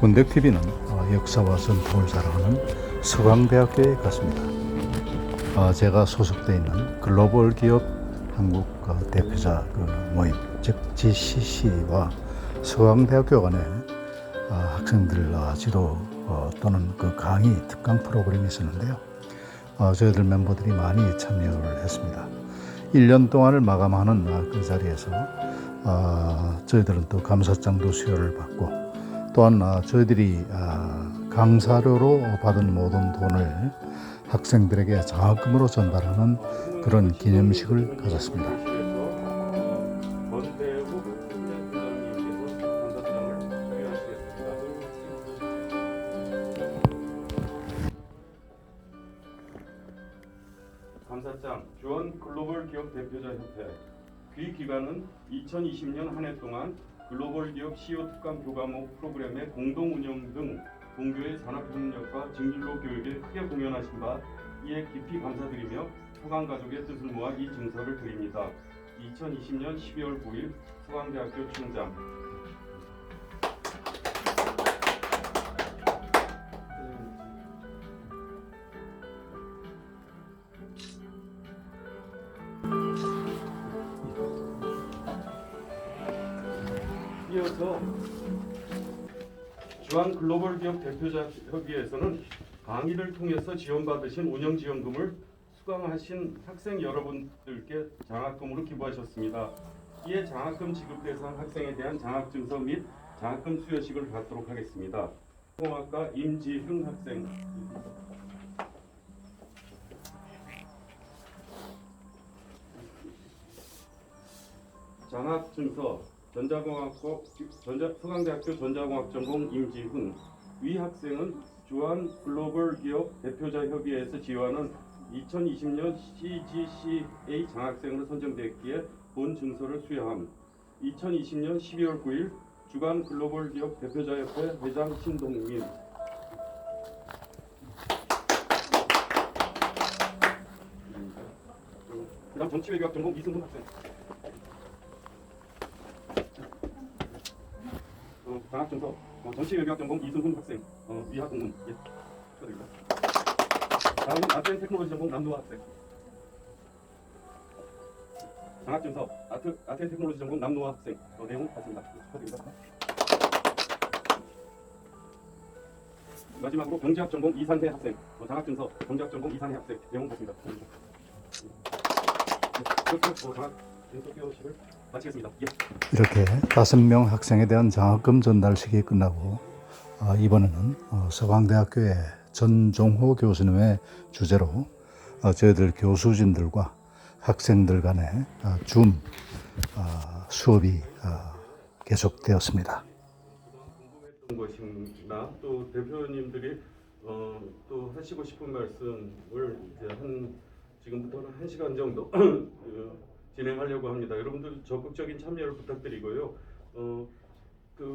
군대TV는 역사와 전통을 자랑하는 서강대학교에 갔습니다. 제가 소속되어 있는 글로벌 기업 한국 대표자 모임, 즉 GCC와 서강대학교 간에 학생들 지도 또는 강의 특강 프로그램이 있었는데요. 저희들 멤버들이 많이 참여를 했습니다. 1년 동안을 마감하는 그 자리에서 저희들은 또 감사장도 수여를 받고, 또한 저희들이 강사료로 받은 모든 돈을 학생들에게 장학금으로 전달하는 그런 기념식을 가졌습니다. 감사장 주원 글로벌 기업 대표자 협회. 그 기간은 2020년 한 해 동안 글로벌 기업 CEO 특강 교과목 프로그램의 공동 운영 등 동교의 산업협력과 직률로 교육에 크게 공연하신 바 이에 깊이 감사드리며 서강 가족의 뜻을 모아 이 증서를 드립니다. 2020년 12월 9일 서강대학교 총장. 이어서 주한 글로벌 기업 대표자 협의회에서는 강의를 통해서 지원받으신 운영지원금을 수강하신 학생 여러분들께 장학금으로 기부하셨습니다. 이에 장학금 지급 대상 학생에 대한 장학증서 및 장학금 수여식을 갖도록 하겠습니다. 공학과 임지흥 학생. 장학증서 서강대학교 전자공학 전공 임지훈. 위 학생은 주한 글로벌 기업 대표자 협의회에서 지원하는 2020년 CGCA 장학생으로 선정됐기에 본 증서를 수여함. 2020년 12월 9일 주간 글로벌 기업 대표자 협회 회장 신동민. 그다음 정치외교학 전공 이승훈 학생. 장학증서 정치외교학 전공 이승훈 학생. 위학 공문. 예, 축하드립니다. 다음은 아트앤 테크놀로지 전공 남노아 학생. 장학증서 아트앤 테크놀로지 전공 남노아 학생. 내용 같습니다. 축하드립니다. 마지막으로 경제학 전공 이산해 학생. 장학증서 경제학 전공 이산해 학생. 내용 같습니다. 장학증서 수여식을 마치겠습니다. 예. 이렇게 5명 학생에 대한 장학금 전달식이 끝나고 이번에는 서강대학교의 전종호 교수님의 주재로 저희들 교수진들과 학생들 간의 줌 수업이 계속되었습니다. 궁금했던 것이나 또 대표님들이 또 하시고 싶은 말씀을 이제 지금부터는 1시간 정도 진행하려고 합니다. 여러분들 적극적인 참여를 부탁드리고요.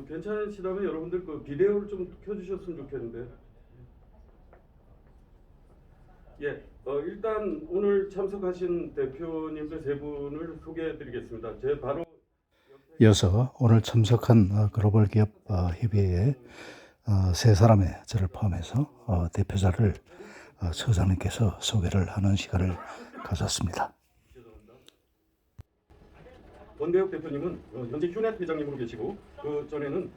괜찮으시다면 여러분들 비디오를 좀 켜주셨으면 좋겠는데. 예, 일단 오늘 참석하신 대표님들 세 분을 소개해드리겠습니다. 제 바로 이어서 오늘 참석한 글로벌 기업 협의회의 세 사람의 저를 포함해서 대표자를 서장님께서 소개를 하는 시간을 가졌습니다. 권대혁 대표님은 현재 휴넷 회장님으로 계시고 그 전에는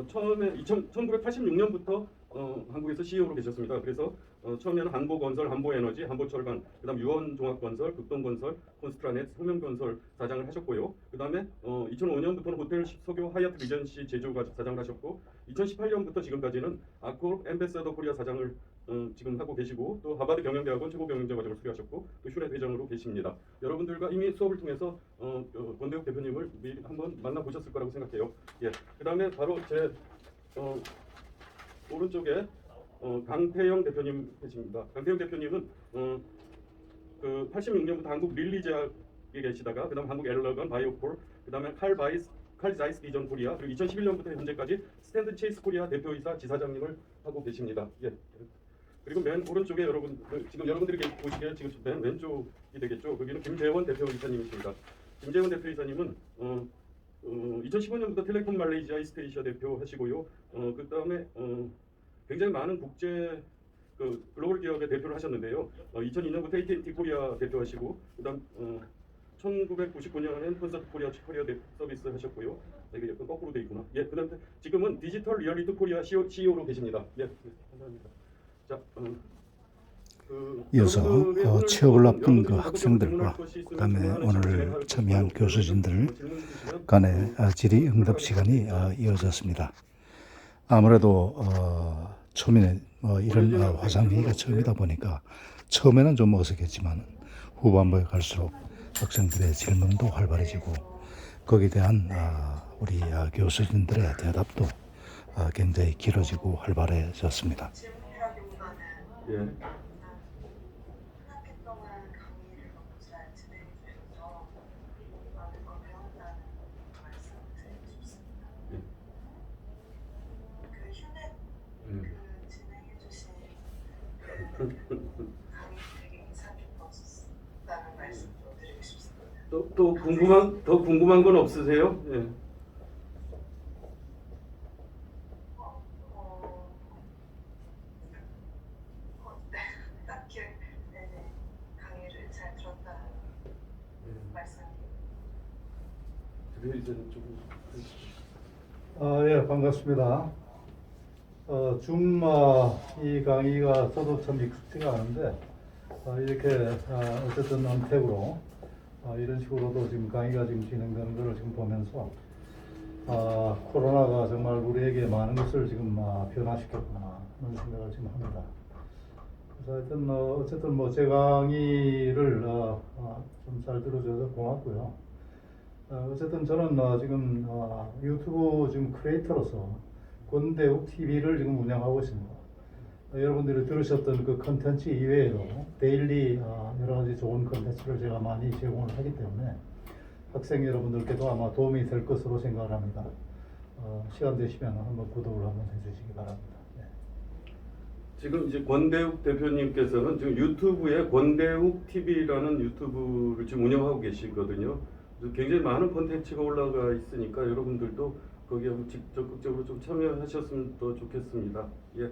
처음에 1986년부터 한국에서 CEO로 계셨습니다. 그래서 처음에는 한보건설, 한보에너지, 한보철강, 그다음 유원종합건설, 극동건설, 콘스트라넷, 소명건설 사장을 하셨고요. 그다음에 2005년부터는 호텔 석유 하얏트 리전시 제조 사장을 하셨고 2018년부터 지금까지는 아콜 엠베서더 코리아 사장을 지금 하고 계시고, 또 하버드 경영대학원 최고 경영자 과정을 수료하셨고 또 휴넷 회장으로 계십니다. 여러분들과 이미 수업을 통해서 권대욱 대표님을 미리 한번 만나보셨을 거라고 생각해요. 예, 그다음에 바로 제 오른쪽에 강태영 대표님 계십니다. 강태영 대표님은 86년부터 한국 릴리제약에 계시다가 그다음 한국 엘러건 바이오콜, 그다음에 칼 자이스 비전 코리아, 그리고 2011년부터 현재까지 스탠드 체이스 코리아 대표이사 지사장님을 하고 계십니다. 예. 그리고 맨 오른쪽에 지금 여러분들이 보시기에 지금 맨 왼쪽이 되겠죠. 거기는 김재원 대표이사님이십니다. 김재원 대표이사님은 2015년부터 텔레콤 말레이시아 이스트에이시아 대표하시고요. 그다음에 굉장히 많은 국제 글로벌 기업의 대표를 하셨는데요. 2002년부터 AT&T 코리아 대표하시고 그다음 1999년에는 콘서트 코리아 서비스 하셨고요. 이게 약간 거꾸로 돼 있구나. 예, 그다음에 지금은 디지털 리얼리티 코리아 CEO로 계십니다. 예, 감사합니다. 자, 이어서 여러분들의 오늘 취업을 앞둔 그 여러분들이 학생들과 것이 있으면 그다음에 질문하는 오늘 시간을 참여한 가지고 교수진들 질문 주시면 간의 질의응답 시간이 이어졌습니다. 아무래도 초면에 이런 화상회의가 처음이다 보니까 처음에는 좀 어색했지만 후반부에 갈수록 학생들의 질문도 활발해지고 거기에 대한 우리 교수진들의 대답도 굉장히 길어지고 활발해졌습니다. 질문이라기보다는 예. 한 학기 동안 강의를 너무 잘 진행해 주셔서 많은 걸 배웠다는 말씀 드리고 싶습니다. 예. 그 휴넷 그 진행해 주신 강의 되게 인상 깊었다는 말씀도 드리고 싶습니다. 또 궁금한 건 없으세요? 예. 네, 딱히 강의를 잘 들었다는 말씀이 그래 이제 좀 예, 반갑습니다. 이 강의가 저도 참 익숙지가 않은데, 이렇게, 어쨌든 언택으로, 이런 식으로도 지금 강의가 지금 진행되는 것을 지금 보면서, 코로나가 정말 우리에게 많은 것을 지금 변화시켰구나, 하는 생각을 지금 합니다. 그래서 하여튼, 어쨌든 뭐 제 강의를, 좀 잘 들어줘서 고맙고요. 어쨌든 저는 지금 유튜브 지금 크리에이터로서 권대욱 TV를 지금 운영하고 있습니다. 여러분들이 들으셨던 그 컨텐츠 이외에도 데일리 여러 가지 좋은 컨텐츠를 제가 많이 제공을 하기 때문에 학생 여러분들께도 아마 도움이 될 것으로 생각을 합니다. 시간 되시면 한번 구독을 한번 해주시기 바랍니다. 네. 지금 이제 권대욱 대표님께서는 지금 유튜브에 권대욱 TV라는 유튜브를 지금 운영하고 계시거든요. 그래서 굉장히 많은 콘텐츠가 올라가 있으니까 여러분들도 거기에 적극적으로 좀 참여하셨으면 더 좋겠습니다. 예.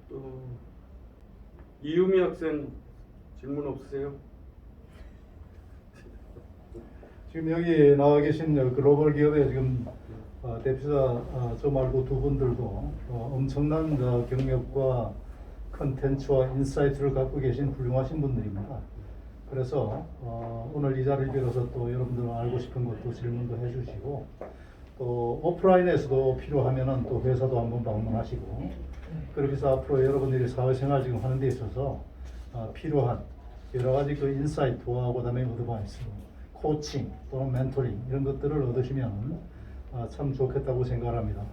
또 이유미 학생 질문 없으세요? 지금 여기 나와 계신 글로벌 기업의 지금 대표자 저 말고 두 분들도 엄청난 경력과 컨텐츠와 인사이트를 갖고 계신 훌륭하신 분들입니다. 그래서 오늘 이 자리를 빌어서 또 여러분들 알고 싶은 것도 질문도 해주시고 또 오프라인에서도 필요하면은 또 회사도 한번 방문하시고 그렇게 해서 앞으로 여러분들이 사회생활 지금 하는 데 있어서 필요한 여러 가지 그 인사이트와 그다음에 어드바이스, 코칭 또는 멘토링 이런 것들을 얻으시면 참 좋겠다고 생각합니다.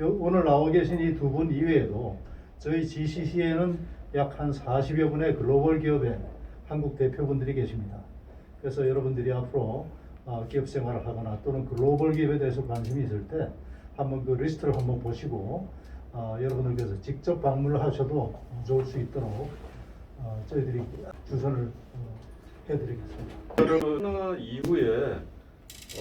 오늘 나와 계신 이 두 분 이외에도 저희 GCC에는 약 한 40여 분의 글로벌 기업의 한국 대표분들이 계십니다. 그래서 여러분들이 앞으로 기업 생활을 하거나 또는 글로벌 기업에 대해서 관심이 있을 때 한번 그 리스트를 한번 보시고 여러분들께서 직접 방문을 하셔도 좋을 수 있도록 저희들이 주선을 해드리겠습니다. 코로나 이후에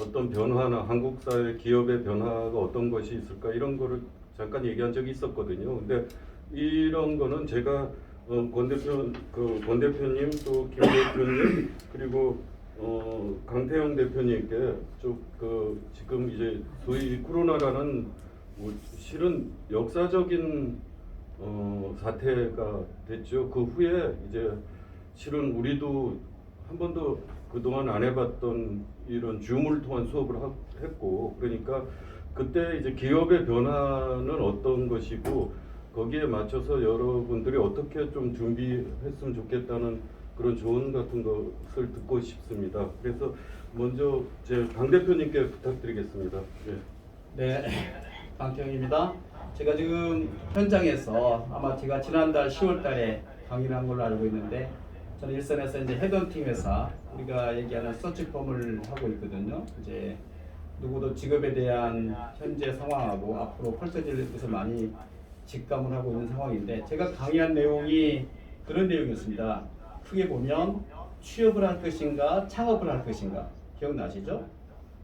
어떤 변화나 한국 사회 기업의 변화가 어떤 것이 있을까 이런 거를 잠깐 얘기한 적이 있었거든요. 근데 이런 거는 제가 권 대표님 또 김 대표님 그리고 강태영 대표님께 지금 이제 소위 코로나라는 뭐 실은 역사적인 사태가 됐죠. 그 후에 이제 실은 우리도 한 번도 그동안 안 해봤던 이런 줌을 통한 수업을 했고 그러니까 그때 이제 기업의 변화는 어떤 것이고 거기에 맞춰서 여러분들이 어떻게 좀 준비했으면 좋겠다는 그런 조언 같은 것을 듣고 싶습니다. 그래서 먼저 제 강 대표님께 부탁드리겠습니다. 예. 네, 강태영입니다. 제가 지금 현장에서 아마 제가 지난달 10월 달에 강의를 한 걸로 알고 있는데 저는 일선에서 이제 헤드헌팅 회사 우리가 얘기하는 서치펌을 하고 있거든요. 이제 누구도 직업에 대한 현재 상황하고 앞으로 펼쳐질 것을 많이 직감을 하고 있는 상황인데 제가 강의한 내용이 그런 내용이었습니다. 크게 보면 취업을 할 것인가 창업을 할 것인가 기억나시죠?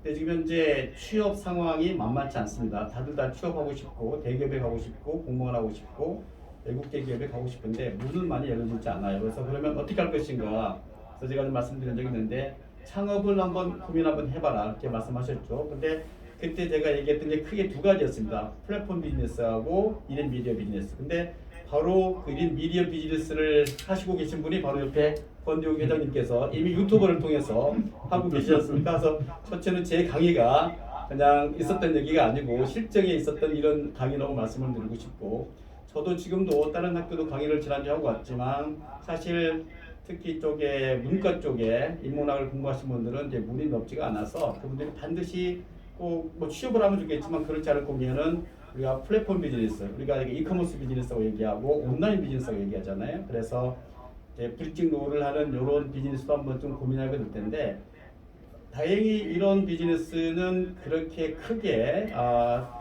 근데 지금 현재 취업 상황이 만만치 않습니다. 다들 다 취업하고 싶고 대기업에 가고 싶고 공무원 하고 싶고 외국 대기업에 가고 싶은데 문은 많이 열려지지 않아요. 그래서 그러면 어떻게 할 것인가? 그래서 제가 좀 말씀드린 적이 있는데 창업을 한번 고민 한번 해봐라 이렇게 말씀하셨죠. 근데 그때 제가 얘기했던 게 크게 두 가지였습니다. 플랫폼 비즈니스하고 1인 미디어 비즈니스. 근데 바로 그 1인 미디어 비즈니스를 하시고 계신 분이 바로 옆에 권대웅 회장님께서 이미 유튜버를 통해서 하고 계시셨습니까? 그래서 첫째는 제 강의가 그냥 있었던 얘기가 아니고 실정에 있었던 이런 강의라고 말씀을 드리고 싶고, 저도 지금도 다른 학교도 강의를 지난주에 하고 왔지만 사실 특히 이쪽에 문과 쪽에 인문학을 공부하신 분들은 이제 문이 넓지가 않아서 그분들이 반드시 꼭 뭐 취업을 하면 좋겠지만 그렇지 않을 거면은 우리가 플랫폼 비즈니스, 우리가 이커머스 비즈니스라고 얘기하고 온라인 비즈니스라고 얘기하잖아요. 그래서 이제 브릿징 로우를 하는 이런 비즈니스도 한번 좀 고민하게 될 텐데, 다행히 이런 비즈니스는 그렇게 크게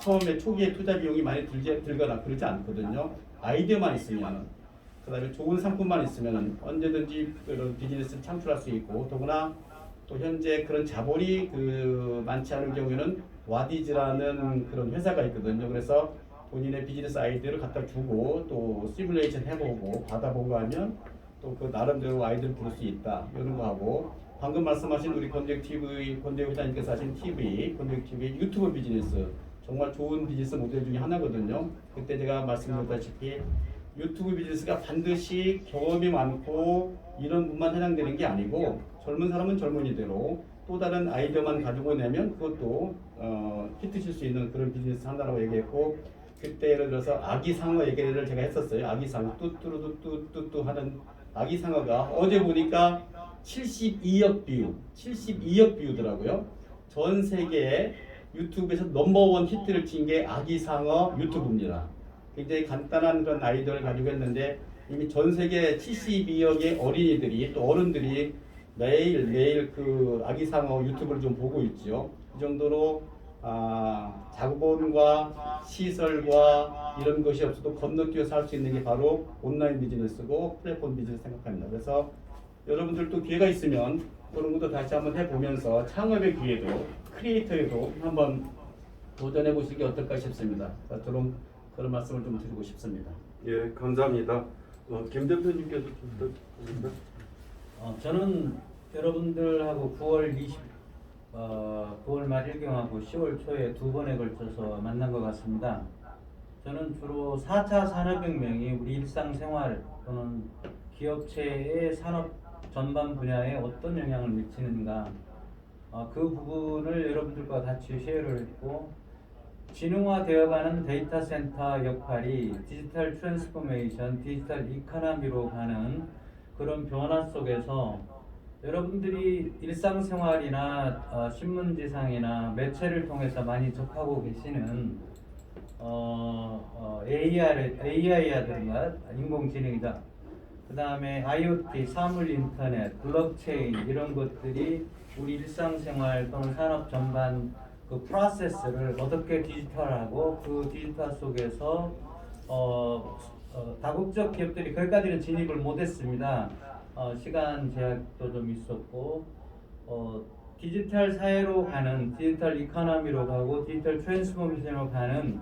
처음에 초기에 투자 비용이 많이 들거나 그러지 않거든요. 아이디어만 있으면, 그다음에 좋은 상품만 있으면 언제든지 그런 비즈니스를 창출할 수 있고, 더구나 또 현재 그런 자본이 많지 않은 경우에는 와디즈라는 그런 회사가 있거든요. 그래서 본인의 비즈니스 아이디어를 갖다 주고 또 시뮬레이션 해보고 받아보고 하면 또 그 나름대로 아이디어를 부를 수 있다 이런 거 하고, 방금 말씀하신 우리 권대웅 회장님께서 하신 권대웅 TV 유튜브 비즈니스 정말 좋은 비즈니스 모델 중에 하나거든요. 그때 제가 말씀드렸다시피 유튜브 비즈니스가 반드시 경험이 많고 이런 분만 해당되는 게 아니고, 젊은 사람은 젊은이대로 또 다른 아이디어만 가지고 내면 그것도 히트칠 수 있는 그런 비즈니스 한다라고 얘기했고, 그때 예를 들어서 아기상어 얘기를 제가 했었어요. 아기상어 뚜뚜루뚜뚜뚜 하는 아기상어가 어제 보니까 72억 뷰더라고요. 전 세계 유튜브에서 넘버원 히트를 친 게 아기상어 유튜브입니다. 굉장히 간단한 그런 아이디어를 가지고 했는데 이미 전 세계 72억의 어린이들이 또 어른들이 매일 그 아기상어 유튜브를 좀 보고 있죠. 이 정도로 자본과 시설과 이런 것이 없어도 건너뛰어서 할 수 있는 게 바로 온라인 비즈니스고 플랫폼 비즈니스 생각합니다. 그래서 여러분들도 기회가 있으면 그런 것도 다시 한번 해보면서 창업의 기회도 크리에이터에도 한번 도전해 보시는 게 어떨까 싶습니다. 그런 말씀을 좀 드리고 싶습니다. 예, 감사합니다. 김 대표님께서 좀 부탁드립니다. 저는 여러분들하고 9월 말 일경하고 10월 초에 두 번에 걸쳐서 만난 것 같습니다. 저는 주로 4차 산업혁명이 우리 일상생활 또는 기업체의 산업 전반 분야에 어떤 영향을 미치는가, 그 부분을 여러분들과 같이 쉐어를 했고, 진흥화되어가는 데이터 센터 역할이 디지털 트랜스포메이션, 디지털 이코노미로 가는 그런 변화 속에서 여러분들이 일상생활이나 신문지상이나 매체를 통해서 많이 접하고 계시는 AI라든가 인공지능이다, 그 다음에 IoT, 사물인터넷, 블록체인 이런 것들이 우리 일상생활 또는 산업 전반 그 프로세스를 어떻게 디지털하고 그 디지털 속에서 다국적 기업들이 거기까지는 진입을 못했습니다. 시간 제약도 좀 있었고, 디지털 사회로 가는, 디지털 이코노미로 가고 디지털 트랜스포메이션으로 가는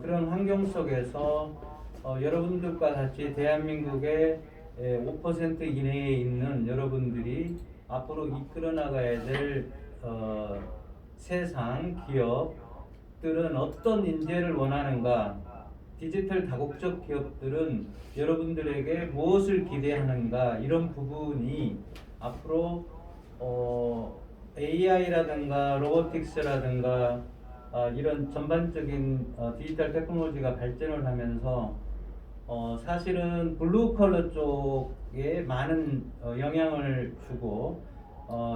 그런 환경 속에서 여러분들과 같이 대한민국의 5% 이내에 있는 여러분들이 앞으로 이끌어 나가야 될 세상 기업들은 어떤 인재를 원하는가, 디지털 다국적 기업들은 여러분들에게 무엇을 기대하는가, 이런 부분이 앞으로 AI라든가 로보틱스라든가 이런 전반적인 디지털 테크놀로지가 발전을 하면서 사실은 블루 컬러 쪽에 많은 영향을 주고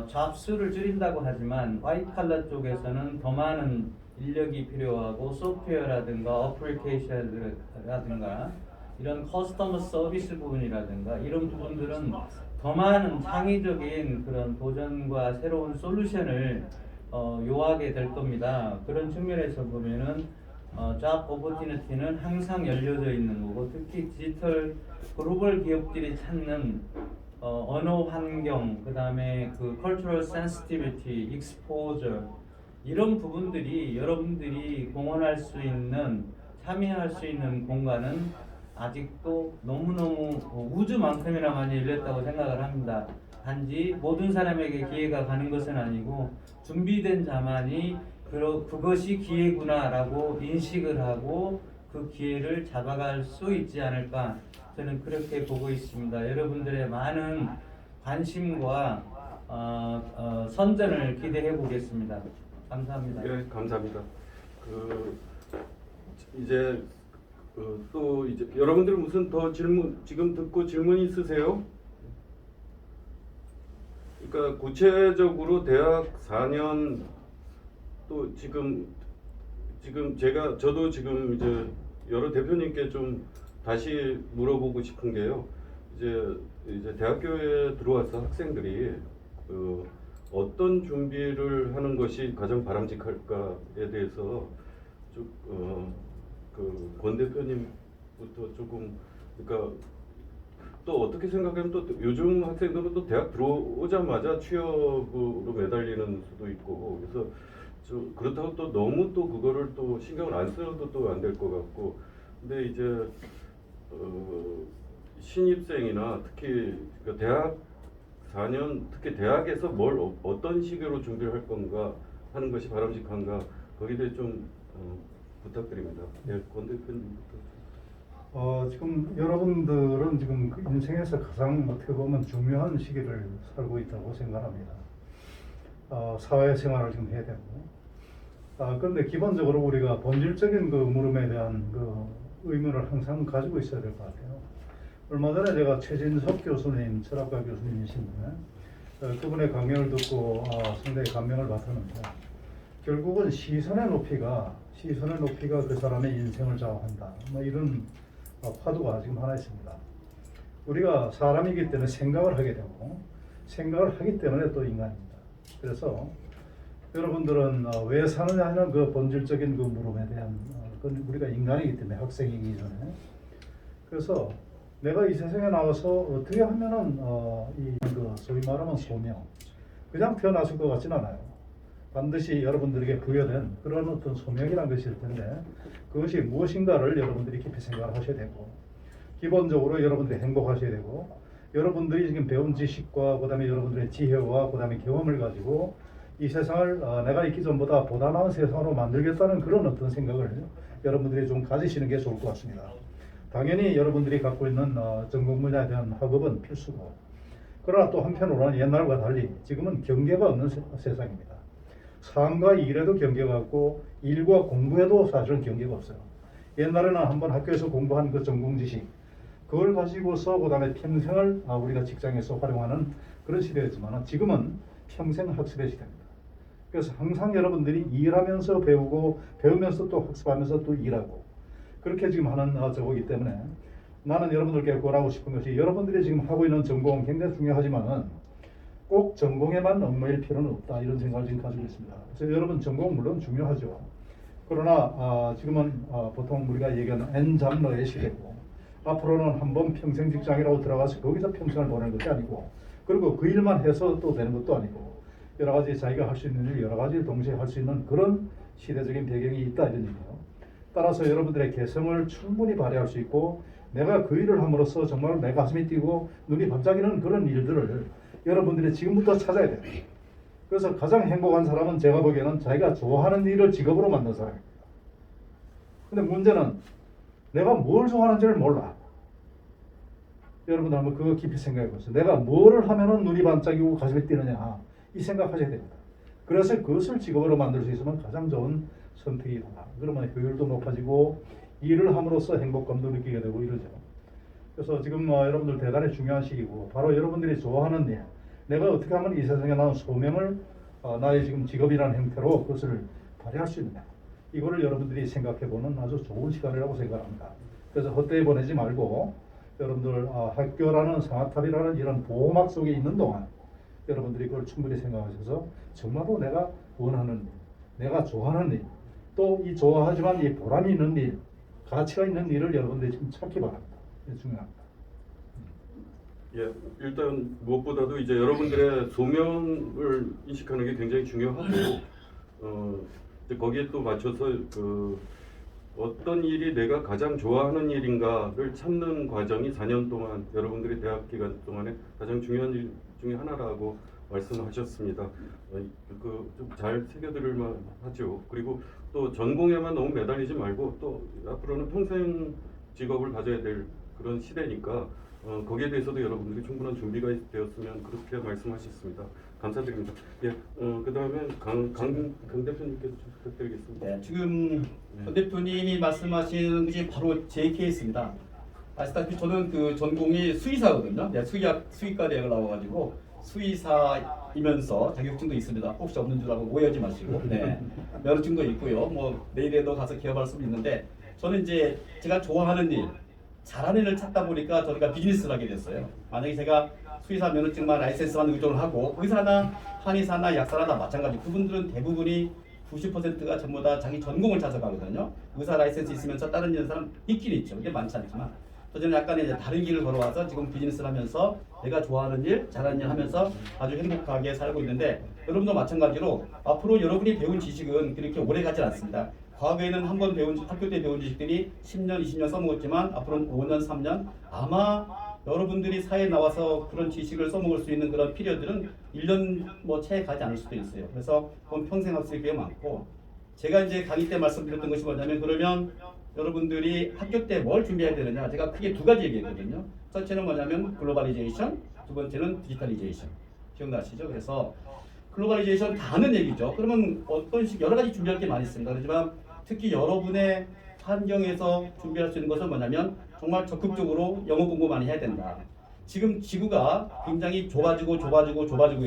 잡수를 줄인다고 하지만 화이트 컬러 쪽에서는 더 많은 인력이 필요하고 소프트웨어라든가 어플리케이션이라든가 이런 커스터머 서비스 부분이라든가 이런 부분들은 더 많은 창의적인 그런 도전과 새로운 솔루션을 요하게 될 겁니다. 그런 측면에서 보면은 잡 오퍼튜니티는 항상 열려져 있는 거고, 특히 디지털 글로벌 기업들이 찾는 언어 환경, 그 다음에 그 cultural sensitivity, exposure 이런 부분들이 여러분들이 공헌할 수 있는, 참여할 수 있는 공간은 아직도 너무너무 우주만큼이나 많이 열렸다고 생각을 합니다. 단지 모든 사람에게 기회가 가는 것은 아니고 준비된 자만이 그것이 기회구나라고 인식을 하고 그 기회를 잡아갈 수 있지 않을까, 저는 그렇게 보고 있습니다. 여러분들의 많은 관심과 선전을 기대해 보겠습니다. 감사합니다. 네, 감사합니다. 이제 또 이제 여러분들 무슨 더 질문 지금 듣고 질문 있으세요? 그러니까 구체적으로 대학 4년 또 지금 저도 지금 이제 여러 대표님께 좀 다시 물어보고 싶은 게요. 이제 대학교에 들어와서 학생들이 어떤 준비를 하는 것이 가장 바람직할까에 대해서 권 대표님부터 조금, 그러니까 또 어떻게 생각하면 또 요즘 학생들은 또 대학 들어오자마자 취업으로 매달리는 수도 있고, 그래서 그렇다고 또 너무 또 그거를 또 신경을 안 써도 또 안 될 것 같고, 근데 이제 신입생이나 특히 그 대학 4년, 특히 대학에서 뭘 어떤 식으로 준비를 할 건가 하는 것이 바람직한가, 거기에 대해 좀 부탁드립니다. 예, 권 대표님부터. 지금 여러분들은 지금 그 인생에서 가장 어떻게 보면 중요한 시기를 살고 있다고 생각합니다. 사회생활을 지금 해야 되고. 그런데 기본적으로 우리가 본질적인 그 물음에 대한 그 의문을 항상 가지고 있어야 될 것 같아요. 얼마 전에 제가 최진석 교수님, 철학과 교수님이신데, 그분의 강연을 듣고 상당히 감명을 받았는데, 결국은 시선의 높이가 그 사람의 인생을 좌우한다. 뭐 이런 화두가 지금 하나 있습니다. 우리가 사람이기 때문에 생각을 하게 되고, 생각을 하기 때문에 또 인간입니다. 그래서 여러분들은 왜 사느냐 하는 그 본질적인 그 물음에 대한, 그건 우리가 인간이기 때문에, 학생이기 전에. 그래서 내가 이 세상에 나와서 어떻게 하면은 그 소위 말하면 소명, 그냥 태어났을 것 같진 않아요. 반드시 여러분들에게 부여된 그런 어떤 소명이란 것이 있을 텐데, 그것이 무엇인가를 여러분들이 깊이 생각을 하셔야 되고, 기본적으로 여러분들이 행복하셔야 되고, 여러분들이 지금 배운 지식과 그다음에 여러분들의 지혜와 그다음에 경험을 가지고 이 세상을 내가 있기 전보다 보다 나은 세상으로 만들겠다는 그런 어떤 생각을 여러분들이 좀 가지시는 게 좋을 것 같습니다. 당연히 여러분들이 갖고 있는 전공 분야에 대한 학업은 필수고, 그러나 또 한편으로는 옛날과 달리 지금은 경계가 없는 세상입니다. 삶과 일에도 경계가 없고 일과 공부에도 사실은 경계가 없어요. 옛날에는 한번 학교에서 공부한 그 전공 지식, 그걸 가지고서 그다음에 평생을 우리가 직장에서 활용하는 그런 시대였지만, 지금은 평생 학습의 시대입니다. 그래서 항상 여러분들이 일하면서 배우고, 배우면서 또 학습하면서 또 일하고, 그렇게 지금 하는 저거기 때문에 나는 여러분들께 권하고 싶은 것이, 여러분들이 지금 하고 있는 전공 굉장히 중요하지만은 꼭 전공에만 얽매일 필요는 없다, 이런 생각을 지금 가지고 있습니다. 그래서 여러분 전공 물론 중요하죠. 그러나 지금은 보통 우리가 얘기하는 N 장르의 시대고, 앞으로는 한번 평생 직장이라고 들어가서 거기서 평생을 보내는 것이 아니고, 그리고 그 일만 해서 또 되는 것도 아니고, 여러 가지 자기가 할 수 있는 일, 여러 가지를 동시에 할 수 있는 그런 시대적인 배경이 있다, 이런 얘기예요. 따라서 여러분들의 개성을 충분히 발휘할 수 있고, 내가 그 일을 함으로써 정말 내 가슴이 뛰고 눈이 반짝이는 그런 일들을 여러분들이 지금부터 찾아야 돼요. 그래서 가장 행복한 사람은 제가 보기에는 자기가 좋아하는 일을 직업으로 만든 사람입니다. 근데 문제는 내가 뭘 좋아하는지를 몰라. 여러분들 한번 그거 깊이 생각해 보세요. 내가 뭐를 하면은 눈이 반짝이고 가슴이 뛰느냐, 이 생각하셔야 됩니다. 그래서 그것을 직업으로 만들 수 있으면 가장 좋은 선택이다. 그러면 효율도 높아지고 일을 함으로써 행복감도 느끼게 되고 이러죠. 그래서 지금 여러분들 대단히 중요한 시기고, 바로 여러분들이 좋아하는 일, 내가 어떻게 하면 이 세상에 나온 소명을 나의 지금 직업이라는 형태로 그것을 발휘할 수 있느냐, 이거를 여러분들이 생각해보는 아주 좋은 시간이라고 생각합니다. 그래서 헛되이 보내지 말고 여러분들 학교라는 상아탑이라는 이런 보호막 속에 있는 동안 여러분들이 그걸 충분히 생각하셔서 정말로 내가 원하는 일, 내가 좋아하는 일, 또 이 좋아하지만 이 보람이 있는 일, 가치가 있는 일을 여러분들이 지금 찾기 바랍니다. 이게 중요합니다. 예, 일단 무엇보다도 이제 여러분들의 소명을 인식하는 게 굉장히 중요하고 이제 거기에 또 맞춰서 그 어떤 일이 내가 가장 좋아하는 일인가를 찾는 과정이 4년 동안 여러분들의 대학 기간 동안에 가장 중요한 일 중에 하나라고 말씀하셨습니다. 좀 잘 새겨들을만 하죠. 그리고 또 전공에만 너무 매달리지 말고 또 앞으로는 평생 직업을 가져야 될 그런 시대니까 거기에 대해서도 여러분들이 충분한 준비가 되었으면 그렇게 말씀하셨습니다. 감사드립니다. 예, 그다음에 강 대표님께서 좀 부탁드리겠습니다. 네, 지금 권 대표님이 말씀하신 것이 바로 제 케이스입니다. 아시다시피 저는 그 전공이 수의사거든요. 네, 수의과 대학을 나와가지고 수의사이면서 자격증도 있습니다. 혹시 없는 줄 알고 오해하지 마시고, 네, 면허증도 있고요. 뭐 내일에도 가서 기업할 수도 있는데 저는 이제 제가 좋아하는 일, 잘하는 일을 찾다 보니까 저희가 비즈니스를 하게 됐어요. 만약에 제가 수의사 면허증만 라이센스만 의존을 하고 의사나 한의사나 약사나 다 마찬가지. 그분들은 대부분이 90%가 전부 다 자기 전공을 찾아가거든요. 의사 라이센스 있으면서 다른 일 사람 있긴 있죠. 근데 많지 않지만 저는 약간 이제 다른 길을 걸어와서 지금 비즈니스를 하면서 내가 좋아하는 일, 잘하는 일 하면서 아주 행복하게 살고 있는데 여러분도 마찬가지로 앞으로 여러분이 배운 지식은 그렇게 오래 가지 않습니다. 과거에는 한번 배운 학교 때 배운 지식들이 10년, 20년 써먹었지만 앞으로는 5년, 3년 아마 여러분들이 사회에 나와서 그런 지식을 써먹을 수 있는 그런 피리어들은 1년 뭐 채 가지 않을 수도 있어요. 그래서 그건 평생 학습이 꽤 많고 제가 이제 강의 때 말씀드렸던 것이 뭐냐면 그러면 여러분들이 학교 때 뭘 준비해야 되느냐 제가 크게 두 가지 얘기했거든요. 첫째는 뭐냐면 글로벌리제이션, 두 번째는 디지털리제이션. 기억나시죠? 그래서 글로벌리제이션 다 아는 얘기죠. 그러면 어떤 식 여러 가지 준비할 게 많이 있습니다. 그렇지만 특히 여러분의 환경에서 준비할 수 있는 것은 뭐냐면 정말 적극적으로 영어 공부 많이 해야 된다. 지금 지구가 굉장히 좁아지고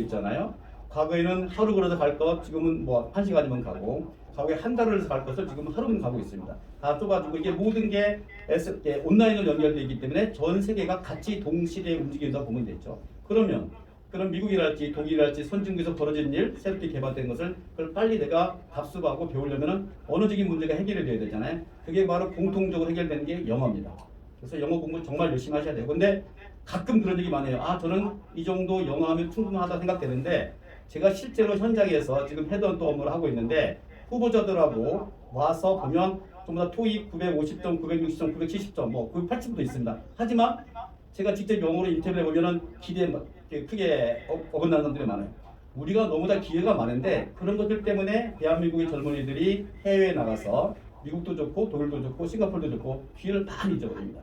있잖아요. 과거에는 하루 걸어서 갈 것 지금은 뭐 1시간이면 가고 과거에 한 달을 갈 것을 지금 하루면 가고 있습니다. 다 좁아지고 이게 모든 게 온라인으로 연결되어 있기 때문에 전 세계가 같이 동시대에 움직인다고 보면 되죠. 그럼 미국이랄지 독일이랄지 선진국에서 벌어진 일, 새롭게 개발된 것을 그걸 빨리 내가 답습하고 배우려면 언어적인 문제가 해결이 돼야 되잖아요. 그게 바로 공통적으로 해결되는 게 영어입니다. 그래서 영어 공부 정말 열심히 하셔야 돼요. 근데 가끔 그런 얘기 많이 해요. 저는 이 정도 영어하면 충분하다 생각되는데 제가 실제로 현장에서 지금 헤드헌터 업무를 하고 있는데 후보자들하고 와서 보면 전부 다 토익 950점, 960점, 970점, 뭐 980점도 있습니다. 하지만 제가 직접 영어로 인터뷰를 해보면은 기대에 크게 어긋나는 사람들이 많아요. 우리가 너무 다 기회가 많은데 그런 것들 때문에 대한민국의 젊은이들이 해외에 나가서 미국도 좋고 독일도 좋고 싱가포르도 좋고 기회를 많이 잊어버립니다.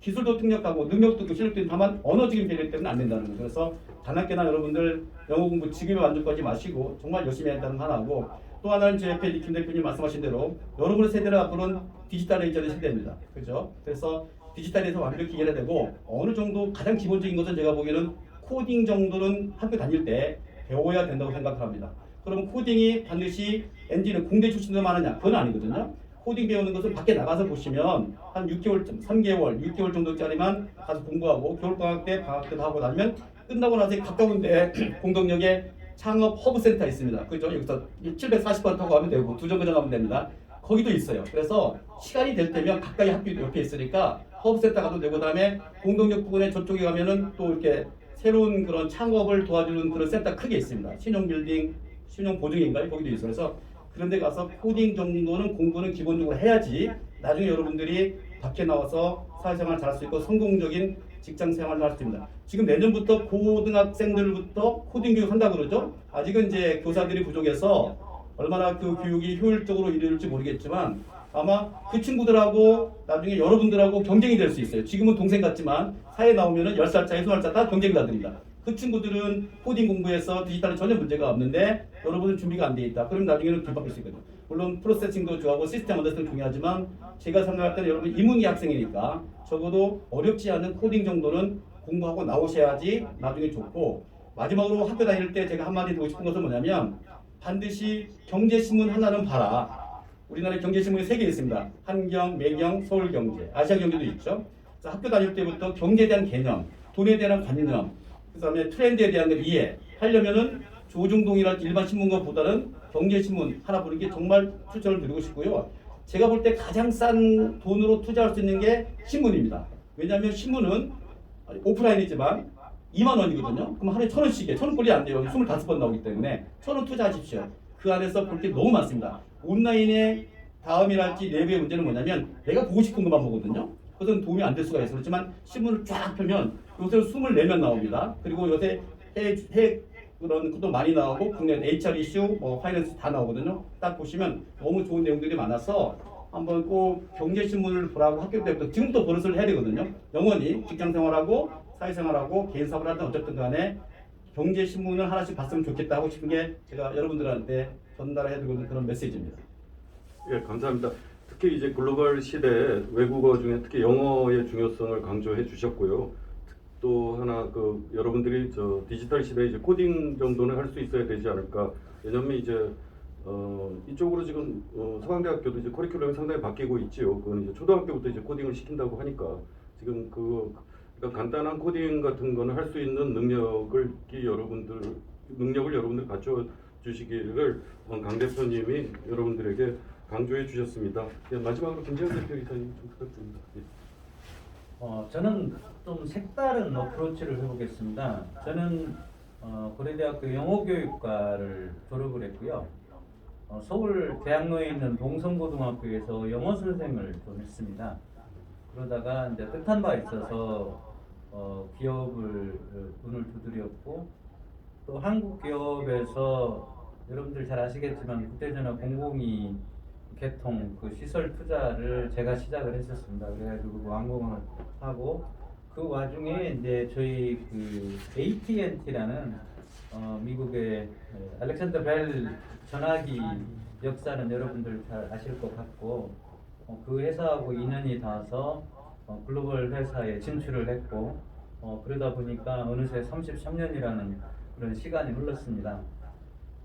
기술도 특력하고 능력도 있고 실력도 있는 다만 언어적인 배려 때문에 안 된다는 거예요. 그래서 단학계나 여러분들 영어 공부 지금에 만족하지 마시고 정말 열심히 해야 한다는 거 하나고 또 하나는 제 옆에 김 대표님 말씀하신 대로 여러분의 세대는 앞으로는 디지털레이션의 세대입니다. 그렇죠? 그래서 디지털에서 완벽히 이해해야 되고 어느 정도 가장 기본적인 것은 제가 보기에는 코딩 정도는 학교 다닐 때 배워야 된다고 생각합니다. 그럼 코딩이 반드시 엔지니어 공대 출신들만 하느냐? 그건 아니거든요. 코딩 배우는 것은 밖에 나가서 보시면 한 6개월, 3개월, 6개월 정도짜리만 가서 공부하고 겨울방학 때 방학 때도 하고 나면 끝나고 나서 가까운데 공동역에 창업 허브센터 있습니다. 그죠? 여기서 740번 타고 가면 되고 두 정거장 가면 됩니다. 거기도 있어요. 그래서 시간이 될 때면 가까이 학교 옆에 있으니까 허브센터 가도 되고 그다음에 공동역 부근에 저쪽에 가면은 또 이렇게 새로운 그런 창업을 도와주는 그런 센터 크게 있습니다. 신용빌딩, 신용보증인가요? 거기도 있어요. 그래서 그런 데 가서 코딩 정도는 공부는 기본적으로 해야지 나중에 여러분들이 밖에 나와서 사회생활 잘할 수 있고 성공적인 직장생활을 할 수 있습니다. 지금 내년부터 고등학생들부터 코딩 교육 한다고 그러죠? 아직은 이제 교사들이 부족해서 얼마나 그 교육이 효율적으로 이루어질지 모르겠지만 아마 그 친구들하고 나중에 여러분들하고 경쟁이 될 수 있어요. 지금은 동생 같지만 사회에 나오면은 10살 차이, 20살 차이 다 경쟁자들입니다. 그 친구들은 코딩 공부해서 디지털에 전혀 문제가 없는데 여러분은 준비가 안 돼 있다. 그럼 나중에는 길바뀔 수 있거든요. 물론 프로세싱도 좋아하고 시스템 언더스탠딩 중요하지만 제가 생각할 때는 여러분 인문계 학생이니까 적어도 어렵지 않은 코딩 정도는 공부하고 나오셔야지 나중에 좋고 마지막으로 학교 다닐 때 제가 한마디 드리고 싶은 것은 뭐냐면 반드시 경제신문 하나는 봐라. 우리나라에 경제신문이 3개 있습니다. 한경, 매경, 서울경제, 아시아경제도 있죠. 그래서 학교 다닐 때부터 경제에 대한 개념, 돈에 대한 관념, 그 다음에 트렌드에 대한 걸 이해하려면은 조중동이랄 일반 신문과보다는 경제신문 하나 보는 게 정말 추천을 드리고 싶고요. 제가 볼 때 가장 싼 돈으로 투자할 수 있는 게 신문입니다. 왜냐하면 신문은 오프라인이지만 2만 원이거든요. 그럼 하루에 1,000원씩에 1,000원꼴이 안 돼요. 25번 나오기 때문에 1,000원 투자하십시오. 그 안에서 볼 게 너무 많습니다. 온라인의 다음이랄지 내부의 문제는 뭐냐면 내가 보고 싶은 것만 보거든요. 그것은 도움이 안 될 수가 있어요. 그렇지만 신문을 쫙 펴면 요새 24면 나옵니다. 그리고 요새 해외 그런 것도 많이 나오고 국내 HR 이슈, 뭐 파이낸스 다 나오거든요. 딱 보시면 너무 좋은 내용들이 많아서 한번 꼭 경제신문을 보라고 학교 때부터 지금부터 버릇을 해야 되거든요. 영원히 직장생활하고 사회생활하고 개인사업을 하든 어쨌든 간에 경제신문을 하나씩 봤으면 좋겠다 하고 싶은 게 제가 여러분들한테 전달해드리고 있는 그런 메시지입니다. 예, 감사합니다. 특히 이제 글로벌 시대에 외국어 중에 특히 영어의 중요성을 강조해 주셨고요. 또 하나 그 여러분들이 저 디지털 시대에 이제 코딩 정도는 할 수 있어야 되지 않을까. 왜냐면 이제 이쪽으로 지금 서강대학교도 이제 커리큘럼이 상당히 바뀌고 있지요. 그건 이제 초등학교부터 이제 코딩을 시킨다고 하니까 지금 그러니까 간단한 코딩 같은 거는 할 수 있는 능력을 여러분들 갖춰 주시기를 강 대표님이 여러분들에게 강조해 주셨습니다. 예, 마지막으로 김재현 대표 이사님 좀 부탁드립니다. 예. 저는 좀 색다른 어프로치를 해보겠습니다. 저는 고려대학교 영어교육과를 졸업을 했고요. 서울 대학로에 있는 동성고등학교에서 영어 선생을 좀 했습니다. 그러다가 이제 뜻한 바 있어서 기업을 문을 두드렸고 또 한국 기업에서 여러분들 잘 아시겠지만 그때저나 공공이 개통 그 시설 투자를 제가 시작을 했었습니다. 그래가지고 완공을 하고 그 와중에 이제 저희 그 AT&T라는 미국의 알렉산더 벨 전화기 역사는 여러분들 잘 아실 것 같고 그 회사하고 인연이 닿아서 글로벌 회사에 진출을 했고 그러다 보니까 어느새 33년이라는 그런 시간이 흘렀습니다.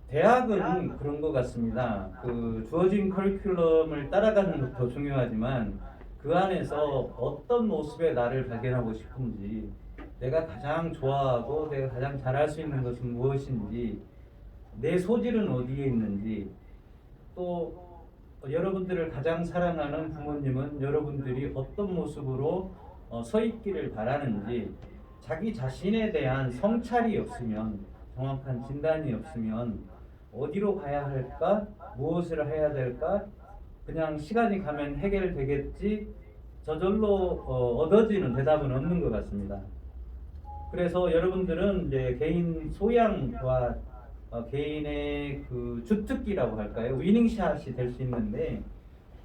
대학은 그런 것 같습니다. 그 주어진 커리큘럼을 따라가는 것도 중요하지만 그 안에서 어떤 모습의 나를 발견하고 싶은지, 내가 가장 좋아하고 내가 가장 잘할 수 있는 것은 무엇인지, 내 소질은 어디에 있는지, 또 여러분들을 가장 사랑하는 부모님은 여러분들이 어떤 모습으로 서 있기를 바라는지, 자기 자신에 대한 성찰이 없으면, 정확한 진단이 없으면 어디로 가야 할까? 무엇을 해야 될까? 그냥 시간이 가면 해결되겠지? 저절로 얻어지는 대답은 없는 것 같습니다. 그래서 여러분들은 이제 개인 소양과 개인의 그 주특기라고 할까요? 위닝샷이 될 수 있는데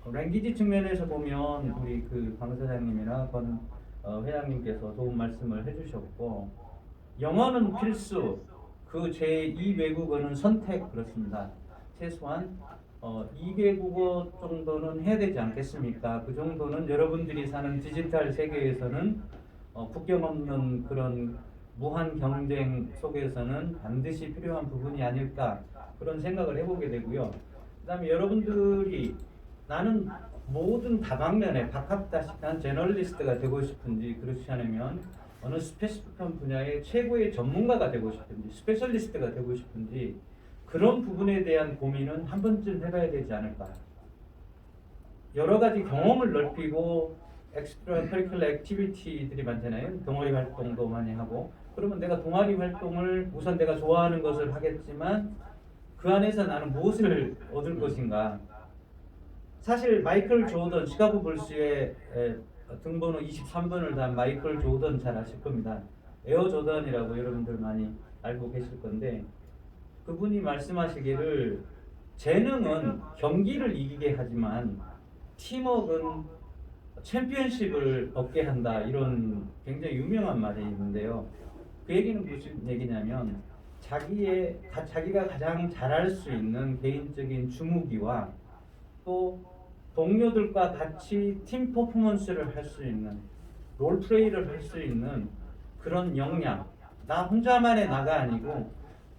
랭귀지 측면에서 보면 우리 그 강 사장님이나 권 회장님께서 좋은 말씀을 해주셨고 영어는 필수, 그 제2 외국어는 선택 그렇습니다. 최소한 2개국어 정도는 해야 되지 않겠습니까? 그 정도는 여러분들이 사는 디지털 세계에서는 국경 없는 그런 무한 경쟁 속에서는 반드시 필요한 부분이 아닐까 그런 생각을 해보게 되고요. 그 다음에 여러분들이 나는 모든 다방면에 박학다식한 제너럴리스트가 되고 싶은지, 그렇지 않으면 어느 스페시픽한 분야의 최고의 전문가가 되고 싶은지, 스페셜리스트가 되고 싶은지, 그런 부분에 대한 고민은 한 번쯤 해봐야 되지 않을까. 여러 가지 경험을 넓히고 엑스트라 커리큘러 액티비티들이 많잖아요. 동아리 활동도 많이 하고. 그러면 내가 동아리 활동을 우선 내가 좋아하는 것을 하겠지만 그 안에서 나는 무엇을 얻을 것인가. 사실 마이클 조던, 시카고 불스의 등번호 23번을 단 마이클 조던 잘 아실 겁니다. 에어 조던이라고 여러분들 많이 알고 계실 건데, 그분이 말씀하시기를 재능은 경기를 이기게 하지만 팀워크는 챔피언십을 얻게 한다, 이런 굉장히 유명한 말이 있는데요. 그 얘기는 무슨 얘기냐면 자기가 가장 잘할 수 있는 개인적인 주무기와 또 동료들과 같이 팀 퍼포먼스를 할 수 있는, 롤플레이를 할 수 있는 그런 역량, 나 혼자만의 나가 아니고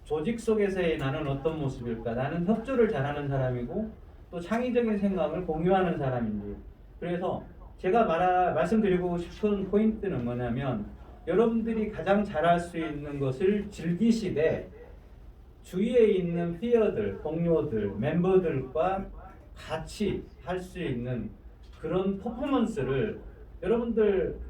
조직 속에서의 나는 어떤 모습일까, 나는 협조를 잘하는 사람이고 또 창의적인 생각을 공유하는 사람인지. 그래서 제가 말씀드리고 싶은 포인트는 뭐냐면, 여러분들이 가장 잘할 수 있는 것을 즐기시되 주위에 있는 피어들, 동료들, 멤버들과 같이 할 수 있는 그런 퍼포먼스를 여러분들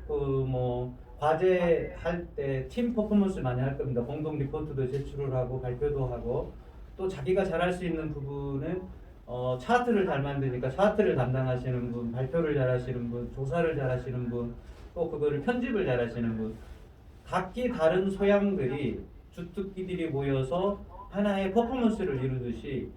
과제할 때 팀 퍼포먼스 많이 할 겁니다. 공동 리포트도 제출을 하고 발표도 하고 또 자기가 잘할 수 있는 부분은 차트를 잘 만드니까 차트를 담당하시는 분, 발표를 잘하시는 분, 조사를 잘하시는 분, 또 그거를 편집을 잘하시는 분, 각기 다른 소양들이 주특기들이 모여서 하나의 퍼포먼스를 이루듯이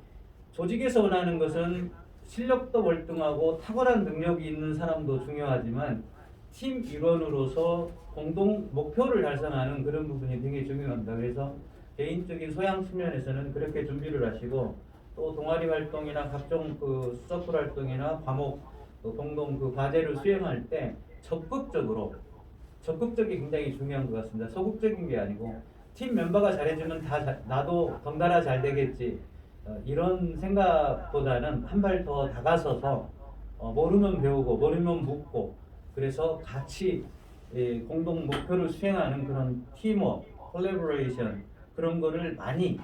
조직에서 원하는 것은 실력도 월등하고 탁월한 능력이 있는 사람도 중요하지만 팀 일원으로서 공동 목표를 달성하는 그런 부분이 굉장히 중요합니다. 그래서 개인적인 소양 측면에서는 그렇게 준비를 하시고 또 동아리 활동이나 각종 그 서클 활동이나 과목 또 공동 그 과제를 수행할 때 적극적이 굉장히 중요한 것 같습니다. 소극적인 게 아니고 팀 멤버가 잘해주면 나도 덩달아 잘 되겠지 이런 생각보다는 한 발 더 다가서서 모르면 배우고 모르면 묻고 그래서 같이 공동 목표를 수행하는 그런 팀워크, 콜래보레이션 그런 거를 많이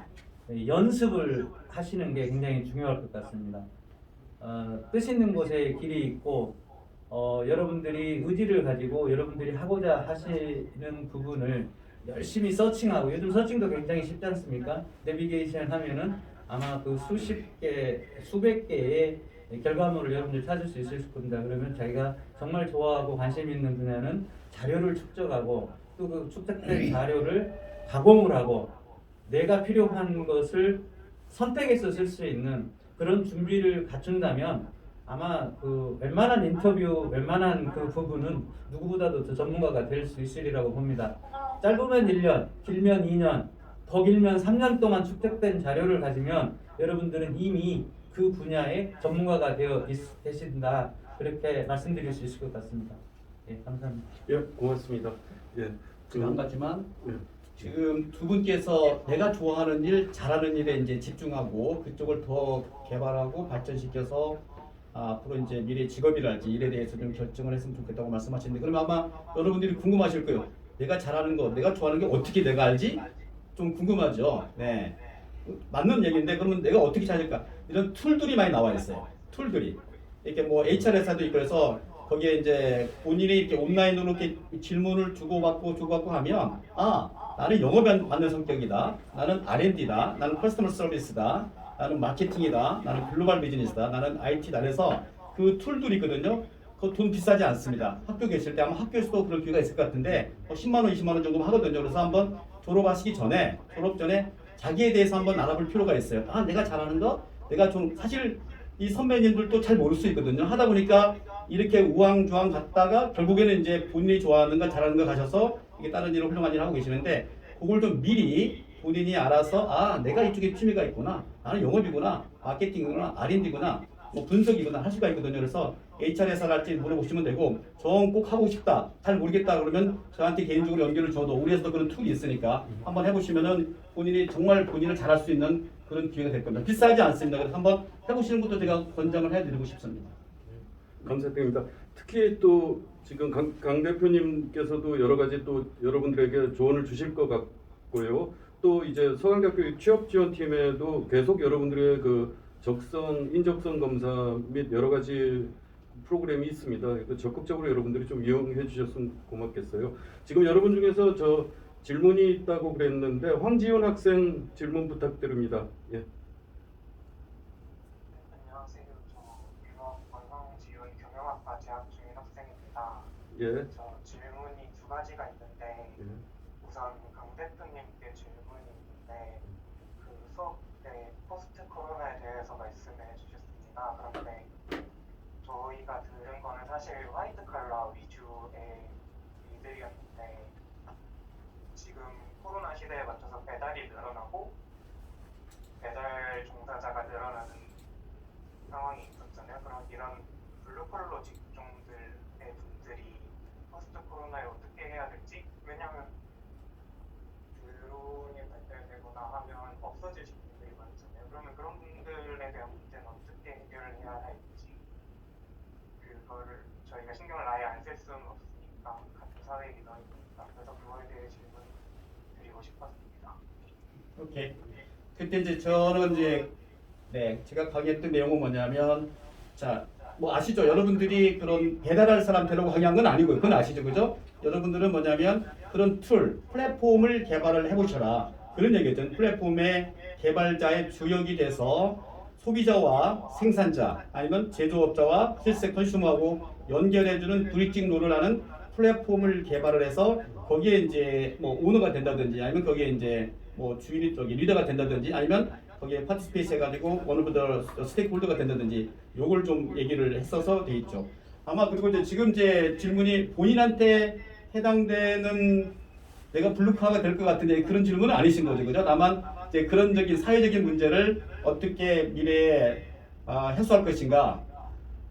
연습을 하시는 게 굉장히 중요할 것 같습니다. 뜻 있는 곳에 길이 있고 여러분들이 의지를 가지고 여러분들이 하고자 하시는 부분을 열심히 서칭하고 요즘 서칭도 굉장히 쉽지 않습니까? 내비게이션 하면은 아마 그 수백 개의 결과물을 여러분들 찾을 수 있을 겁니다. 그러면 자기가 정말 좋아하고 관심 있는 분야는 자료를 축적하고 또 그 축적된 자료를 가공을 하고 내가 필요한 것을 선택해서 쓸 수 있는 그런 준비를 갖춘다면 아마 그 웬만한 인터뷰, 웬만한 그 부분은 누구보다도 더 전문가가 될 수 있으리라고 봅니다. 짧으면 1년, 길면 2년, 더 길면 3년 동안 축적된 자료를 가지면 여러분들은 이미 그 분야의 전문가가 계신다. 그렇게 말씀드릴 수 있을 것 같습니다. 예, 감사합니다. 예, 고맙습니다. 예, 한 가지만 예. 지금 두 분께서 내가 좋아하는 일, 잘하는 일에 이제 집중하고 그쪽을 더 개발하고 발전시켜서 앞으로 이제 미래 직업이랄지 일에 대해서 좀 결정을 했으면 좋겠다고 말씀하시는데 그러면 아마 여러분들이 궁금하실 거예요. 내가 잘하는 거, 내가 좋아하는 게 어떻게 내가 알지? 좀 궁금하죠. 네, 맞는 얘기인데 그러면 내가 어떻게 찾을까? 이런 툴들이 많이 나와 있어요. 툴들이 이렇게 뭐 HR 회사도 있고 그래서 거기에 이제 본인이 이렇게 온라인으로 이렇게 질문을 주고받고 하면 나는 영업 받는 성격이다. 나는 R&D다. 나는 커스터머 서비스다. 나는 마케팅이다. 나는 글로벌 비즈니스다. 나는 IT다. 그래서 그 툴들이 있거든요. 그 돈 비싸지 않습니다. 학교 계실 때 아마 학교에서도 그럴 기회가 있을 것 같은데 10만 원, 20만 원 정도 하거든요. 그래서 한번 졸업 전에 자기에 대해서 한번 알아볼 필요가 있어요. 내가 잘하는 거, 내가 좀 사실 이 선배님들도 잘 모를 수 있거든요. 하다 보니까 이렇게 우왕좌왕 갔다가 결국에는 이제 본인이 좋아하는 거 잘하는 거 가셔서 이게 다른 일을 훌륭한 일을 하고 계시는데 그걸 좀 미리 본인이 알아서 내가 이쪽에 취미가 있구나. 나는 영업이구나. 마케팅이구나. R&D구나. 뭐 분석이구나 할 수가 있거든요. 그래서 HR 회사랄지 물어보시면 되고 전 꼭 하고 싶다. 잘 모르겠다 그러면 저한테 개인적으로 연결을 줘도 우리 회사도 그런 툴이 있으니까 한번 해보시면은 본인이 정말 본인을 잘할 수 있는 그런 기회가 될 겁니다. 비싸지 않습니다. 그래서 한번 해보시는 것도 제가 권장을 해드리고 싶습니다. 감사드립니다. 특히 또 지금 강 대표님께서도 여러 가지 또 여러분들에게 조언을 주실 것 같고요. 또 이제 서강대학교 취업지원팀에도 계속 여러분들의 그 인적성 검사 및 여러 가지 프로그램이 있습니다. 그래서 적극적으로 여러분들이 좀 이용해 주셨으면 고맙겠어요. 지금 여러분 중에서 저 질문이 있다고 그랬는데 황지훈 학생 질문 부탁드립니다. 예. 안녕하세요. 저 관광지원 경영학과 재학 중인 학생입니다. 예. 저 질문이 두 가지가 있는데 예. 우선 강 대표님께 질문이 있는데 그 수업 때 포스트 코로나에 대해서 말씀해 주셨습니다. 그런데 저희가 들은 거는 사실 화이트 칼라 위주의 일들이었는데 지금 코로나 시대에 맞춰서 배달이 늘어나고 배달 종사자가 늘어나는 상황이 있었잖아요. 그럼 이런 블루컬러 직종들의 분들이 포스트 코로나에 어떻게 해야 될지 왜냐하면 드론이 발달되거나 하면 없어지실 분들이 많잖아요. 그러면 그런 분들에 대한 문제는 어떻게 해결을 해야 할지 그거를 저희가 신경을 아예 안 쓸 수는 없으니까 같은 사회이기도 하니까 그래서 그거에 대해 질문 드리고 싶었습니다. 오케이. 그때 이제 저는 이제 제가 강의했던 내용은 뭐냐면 자 뭐 아시죠? 여러분들이 그런 배달할 사람 되려고 강의한 건 아니고요. 그건 아시죠, 그죠? 여러분들은 뭐냐면 그런 툴, 플랫폼을 개발을 해보셔라. 그런 얘기죠. 플랫폼의 개발자의 주역이 돼서 소비자와 생산자 아니면 제조업자와 실제 컨슈머하고 연결해주는 브리징 롤을 하는 플랫폼을 개발을 해서 거기에 이제 뭐 오너가 된다든지 아니면 거기에 이제 뭐 주인이 저기 리더가 된다든지 아니면 거기에 파티스페이스 해가지고 어느 분들 스테이크홀더가 된다든지 요걸 좀 얘기를 했어서 돼 있죠. 아마 그리고 이제 지금 이제 질문이 본인한테 해당되는 내가 블루카가 될 것 같은 그런 질문은 아니신 거죠, 그죠? 다만 이제 그런적인 사회적인 문제를 어떻게 미래에 해소할 것인가.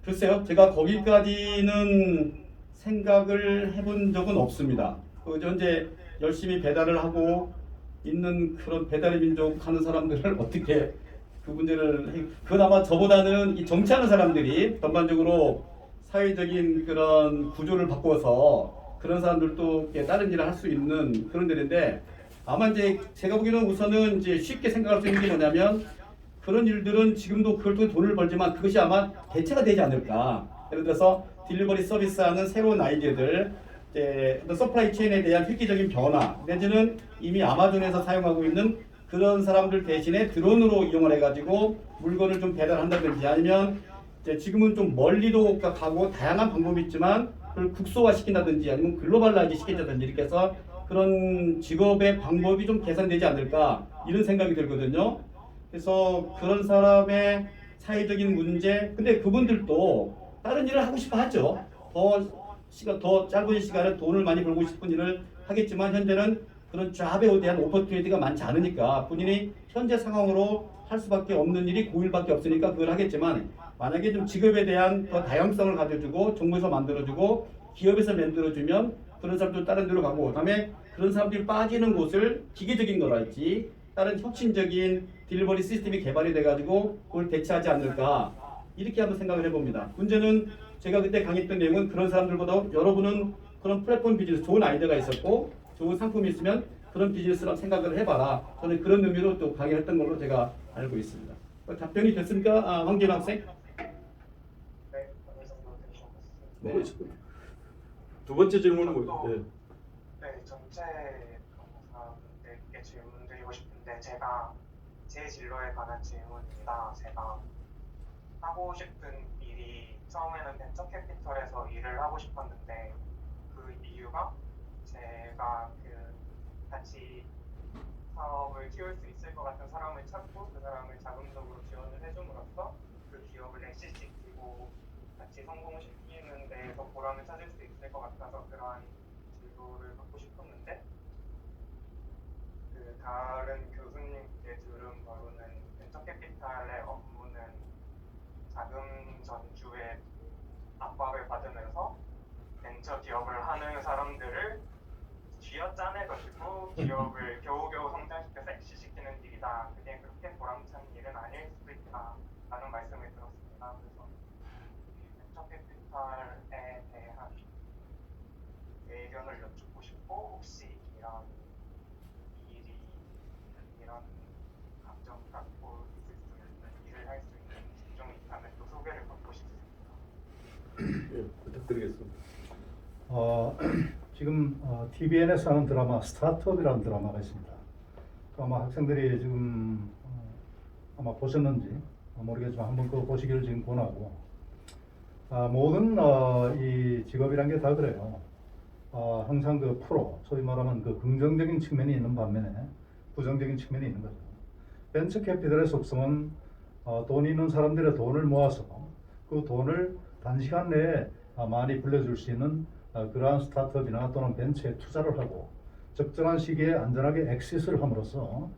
글쎄요, 제가 거기까지는 생각을 해본 적은 없습니다. 그 현재 열심히 배달을 하고 있는 그런 배달의 민족 하는 사람들을 어떻게 그 문제를 그건 아마 저보다는 이 정치하는 사람들이 전반적으로 사회적인 그런 구조를 바꿔서 그런 사람들도 다른 일을 할 수 있는 그런 데인데 아마 이제 제가 보기에는 우선은 이제 쉽게 생각할 수 있는 게 뭐냐면 그런 일들은 지금도 그걸 통해 돈을 벌지만 그것이 아마 대체가 되지 않을까. 예를 들어서 딜리버리 서비스하는 새로운 아이디어들, 이제 서플라이 체인에 대한 획기적인 변화, 내지는 이미 아마존에서 사용하고 있는 그런 사람들 대신에 드론으로 이용을 해가지고 물건을 좀 배달한다든지 아니면 이제 지금은 좀 멀리도 가고 다양한 방법이 있지만 그걸 국소화시킨다든지 아니면 글로벌라이즈 시킨다든지 이렇게 해서 그런 직업의 방법이 좀 개선되지 않을까 이런 생각이 들거든요. 그래서 그런 사람의 사회적인 문제, 근데 그분들도 다른 일을 하고 싶어 하죠. 더 짧은 시간에 돈을 많이 벌고 싶은 일을 하겠지만 현재는 그런 잡에 대한 오퍼튜니티가 많지 않으니까 본인이 현재 상황으로 할 수밖에 없는 일이 고일밖에 없으니까 그걸 하겠지만 만약에 좀 직업에 대한 더 다양성을 가져주고 정부에서 만들어주고 기업에서 만들어주면 그런 사람들 다른 데로 가고 그다음에 그런 사람들이 빠지는 곳을 기계적인 거랄지 다른 혁신적인 딜리버리 시스템이 개발이 돼가지고 그걸 대체하지 않을까 이렇게 한번 생각을 해봅니다. 문제는 제가 그때 강의했던 내용은 그런 사람들보다 여러분은 그런 플랫폼 비즈니스 좋은 아이디어가 있었고 좋은 상품이 있으면 그런 비즈니스랑 생각을 해봐라. 저는 그런 의미로 또 강의했던 걸로 제가 알고 있습니다. 답변이 됐습니까? 황기현 학생? 네, 어느 정도 되셨습니다. 네. 두 번째 질문은 뭐예요? 네, 전체 강사분들께 질문드리고 싶은데 제가 제 진로에 관한 질문입니다. 제가 하고 싶은 일이 처음에는 벤처 캐피털에서 일을 하고 싶었는데 그 이유가 제가 같이 사업을 키울 수 있을 것 같은 사람을 찾고 그 사람을 자금적으로 지원을 해줌으로써 그 기업을 엑시시키고 같이 성공시키는 데에서 보람을 찾을 수 있을 것 같아서 그러한 진로를 갖고 싶었는데 다른 교수님께 들은 바로는 벤처 캐피탈의 업무는 자금 전주에 압박을 받으면서 벤처 기업을 하는 사람들을 쥐어짜내가지고 기업을 겨우겨우 성장시켜서 엑시시키는 일이다. 그게 그렇게 보람찬 일은 아닐 수도 있다라는 말씀을 들었습니다. 그래서 벤처 캐피탈에 대한 의견을 여쭙고 싶고 혹시 이런 감정 갖고 있을 수 있는 일을 할 수 있는 직종이 있다면 또 소개를 받고 싶습니다. 예, 부탁드리겠습니다. 지금 TVN에서 하는 드라마 스타트업이라는 드라마가 있습니다. 아마 학생들이 지금 아마 보셨는지 모르겠지만 한번 그거 보시기를 지금 권하고 모든 이 직업이란 게 다 그래요. 항상 그 프로, 소위 말하면 그 긍정적인 측면이 있는 반면에 부정적인 측면이 있는 거죠. 벤처 캐피탈의 속성은 돈 있는 사람들의 돈을 모아서 그 돈을 단시간 내에 많이 불려줄 수 있는 그러한 스타트업이나 또는 벤처에 투자를 하고 적절한 시기에 안전하게 엑시스를 함으로써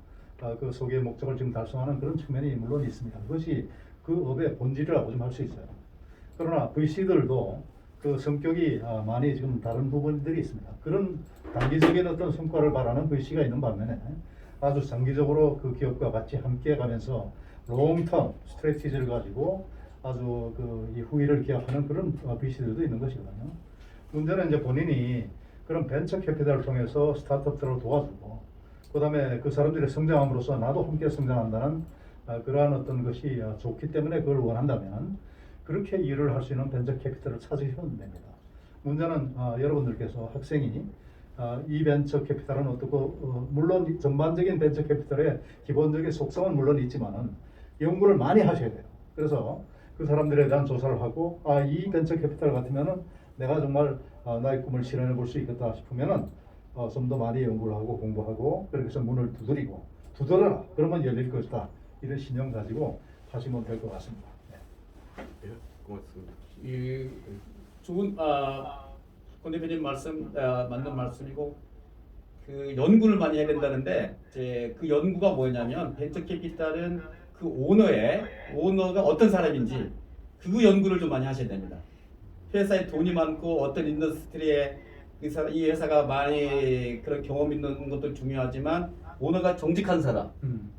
그 소기의 목적을 지금 달성하는 그런 측면이 물론 있습니다. 그것이 그 업의 본질이라고 좀 할 수 있어요. 그러나 VC들도 그 성격이 많이 지금 다른 부분들이 있습니다. 그런 단기적인 어떤 성과를 바라는 VC가 있는 반면에 아주 장기적으로 그 기업과 같이 함께 가면서 롱텀 스트래티지를 가지고 아주 그 이 후일을 기약하는 그런 VC들도 있는 것이거든요. 문제는 이제 본인이 그런 벤처 캐피탈을 통해서 스타트업들을 도와주고 그 다음에 그 사람들이 성장함으로써 나도 함께 성장한다는 그러한 어떤 것이 좋기 때문에 그걸 원한다면 그렇게 일을 할 수 있는 벤처 캐피탈을 찾으시면 됩니다. 문제는 여러분들께서 학생이 이 벤처 캐피탈은 어떻고 물론 전반적인 벤처 캐피탈의 기본적인 속성은 물론 있지만은 연구를 많이 하셔야 돼요. 그래서 그 사람들에 대한 조사를 하고 이 벤처 캐피탈 같으면은 내가 정말 나의 꿈을 실현해 볼 수 있겠다 싶으면은 좀 더 많이 연구를 하고 공부하고 그렇게 해서 문을 두드려라. 그러면 열릴 것이다. 이런 신념 가지고 하시면 될 것 같습니다. 예, 고맙습니다. 이 좋은 권 대표님 말씀 맞는 말씀이고 그 연구를 많이 해야 된다는데 이제 그 연구가 뭐냐면 벤처 캐피탈은 그 오너가 어떤 사람인지 그 연구를 좀 많이 하셔야 됩니다. 회사에 돈이 많고 어떤 인더스트리에 이 회사가 많이 그런 경험 있는 것도 중요하지만 오너가 정직한 사람.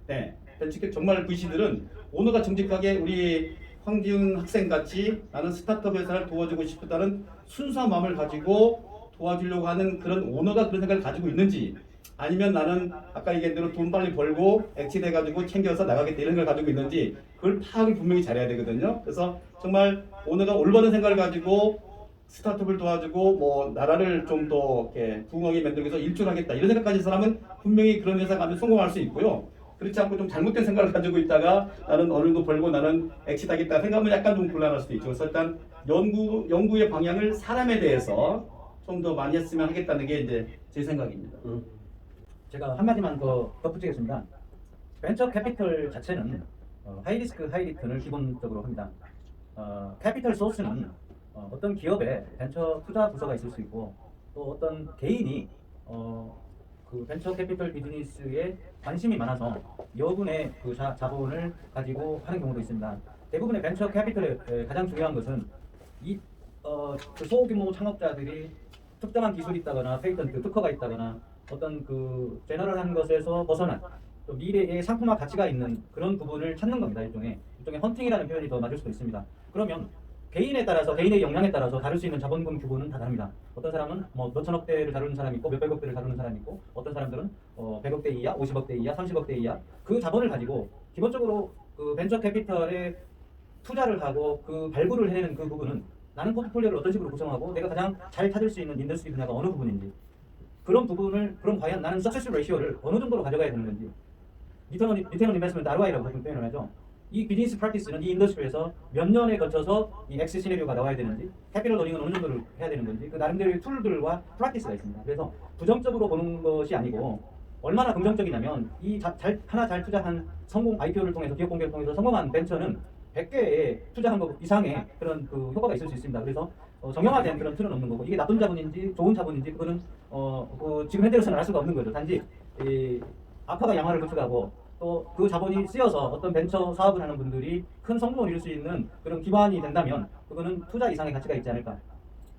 네, 벤처 캐피탈 정말 VC들은 오너가 정직하게 우리 황지훈 학생 같이 나는 스타트업 회사를 도와주고 싶다는 순수한 마음을 가지고 도와주려고 하는 그런 오너가 그런 생각을 가지고 있는지 아니면 나는 아까 얘기한 대로 돈 빨리 벌고 엑시돼 가지고 챙겨서 나가겠다 이런 걸 가지고 있는지 그걸 파악을 분명히 잘해야 되거든요. 그래서 정말 오너가 올바른 생각을 가지고 스타트업을 도와주고 뭐 나라를 좀 더 부흥하게 만들기 위해서 일조하겠다 이런 생각 가진 사람은 분명히 그런 회사 가면 성공할 수 있고요. 그렇지 않고 좀 잘못된 생각을 가지고 있다가 나는 어느 정도 벌고 나는 엑시트하겠다 생각하면 약간 좀 곤란할 수도 있죠. 그래서 일단 연구의 방향을 사람에 대해서 좀 더 많이 했으면 하겠다는 게 이제 제 생각입니다. 제가 한마디만 더 덧붙이겠습니다. 벤처 캐피털 자체는 하이리스크 하이리턴을 기본적으로 합니다. 캐피털 소스는 어떤 기업에 벤처 투자 부서가 있을 수 있고 또 어떤 개인이 그 벤처 캐피털 비즈니스에 관심이 많아서 여분의 그 자본을 가지고 하는 경우도 있습니다. 대부분의 벤처 캐피털의 가장 중요한 것은 그 소규모 창업자들이 특정한 기술이 있다거나 페이턴트, 특허가 있다거나 어떤 그 제너럴한 것에서 벗어난 또 미래의 상품화 가치가 있는 그런 부분을 찾는 겁니다. 일종의 헌팅이라는 표현이 더 맞을 수도 있습니다. 그러면 개인에 따라서 개인의 역량에 따라서 다룰 수 있는 자본금 규모는 다 다릅니다. 어떤 사람은 뭐 몇천억 대를 다루는 사람이 있고 몇백억 대를 다루는 사람이 있고 어떤 사람들은 100억 대 이하, 50억 대 이하, 30억 대 이하 그 자본을 가지고 기본적으로 그 벤처 캐피털에 투자를 하고 그 발굴을 해내는 그 부분은 나는 포트폴리오를 어떤 식으로 구성하고 내가 가장 잘 찾을 수 있는 인더스트리 분야가 어느 부분인지 그런 부분을 그럼 과연 나는 석세스 레이시오를 어느 정도로 가져가야 되는 건지 리턴 온 인베스트먼트 ROI라고 보통 표현을 하죠. 이 비즈니스 프랙티스는 이 인더스트리에서 몇 년에 거쳐서 이 엑스 시나리오가 나와야 되는지 캐피털 러닝은 어느 정도를 해야 되는 건지 그 나름대로의 툴들과 프랙티스가 있습니다. 그래서 부정적으로 보는 것이 아니고 얼마나 긍정적이냐면 하나 잘 투자한 성공 IPO를 통해서 기업 공개를 통해서 성공한 벤처는 100개의 투자한 것 이상의 그런 그 효과가 있을 수 있습니다. 그래서 정형화된 그런 틀은 없는 거고 이게 나쁜 자본인지 좋은 자본인지 그거는 지금 현재로서는 알 수가 없는 거죠. 단지 아파가 양화를 구축하고 또 그 자본이 쓰여서 어떤 벤처 사업을 하는 분들이 큰 성공을 이룰 수 있는 그런 기반이 된다면 그거는 투자 이상의 가치가 있지 않을까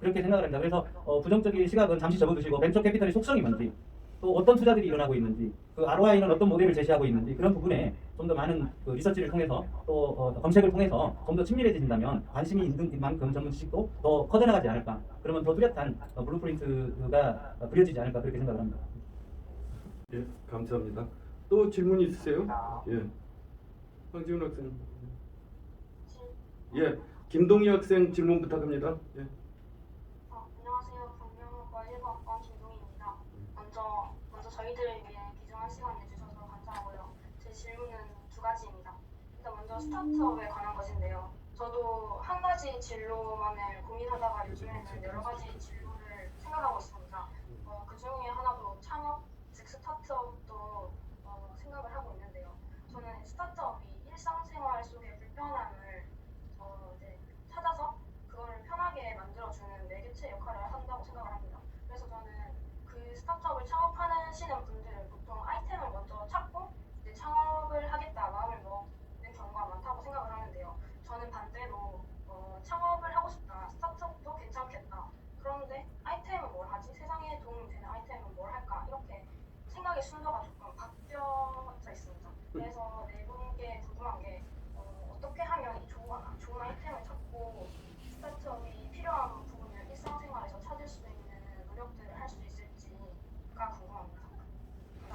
그렇게 생각을 합니다. 그래서 부정적인 시각은 잠시 접어두시고 벤처 캐피털의 속성이 뭔지 또 어떤 투자들이 일어나고 있는지 그 ROI는 어떤 모델을 제시하고 있는지 그런 부분에 좀 더 많은 그 리서치를 통해서 또 검색을 통해서 좀 더 친밀해지신다면 관심이 있는 만큼 전문 지식도 더 커져나가지 않을까 그러면 더 뚜렷한 블루프린트가 그려지지 않을까 그렇게 생각을 합니다. 예, 감사합니다. 또 질문 있으세요? 예, 황지훈 학생. 예, 김동희 학생 질문 부탁합니다. 예. 안녕하세요. 경영학과 1과학과 김동희입니다. 먼저 저희들을 위해 귀중한 시간 내주셔서 감사하고요. 제 질문은 두 가지입니다. 일단 먼저 스타트업에 관한 것인데요. 저도 한 가지 진로만을 고민하다가 요즘에는 여러 가지 진로를 생각하고 있습니다. 그 중에 하나도 창업, 즉 스타트업도 생각을 하고 있는데요. 저는 스타트업이 일상생활 속의 불편함을 이제 찾아서 그거를 편하게 만들어주는 매개체 역할을 한다고 생각을 합니다. 그래서 저는 그 스타트업을 창업하시는 분들은 보통 아이템을 먼저 찾고 이제 창업을 하겠다 마음을 먹는 경우가 많다고 생각을 하는데요. 저는 반대로 창업을 하고 싶다, 스타트업도 괜찮겠다. 그런데 아이템은 뭘 하지? 세상에 도움이 되는 아이템은 뭘 할까? 이렇게 생각의 순서가 조금 바뀌어져 있습니다. 그래서 네 분께 궁금한 게 어떻게 하면 이 좋은 아이템을 찾고 스타트업이 필요한 부분을 일상생활에서 찾을 수 있는 노력들을 할 수 있을지가 궁금합니다.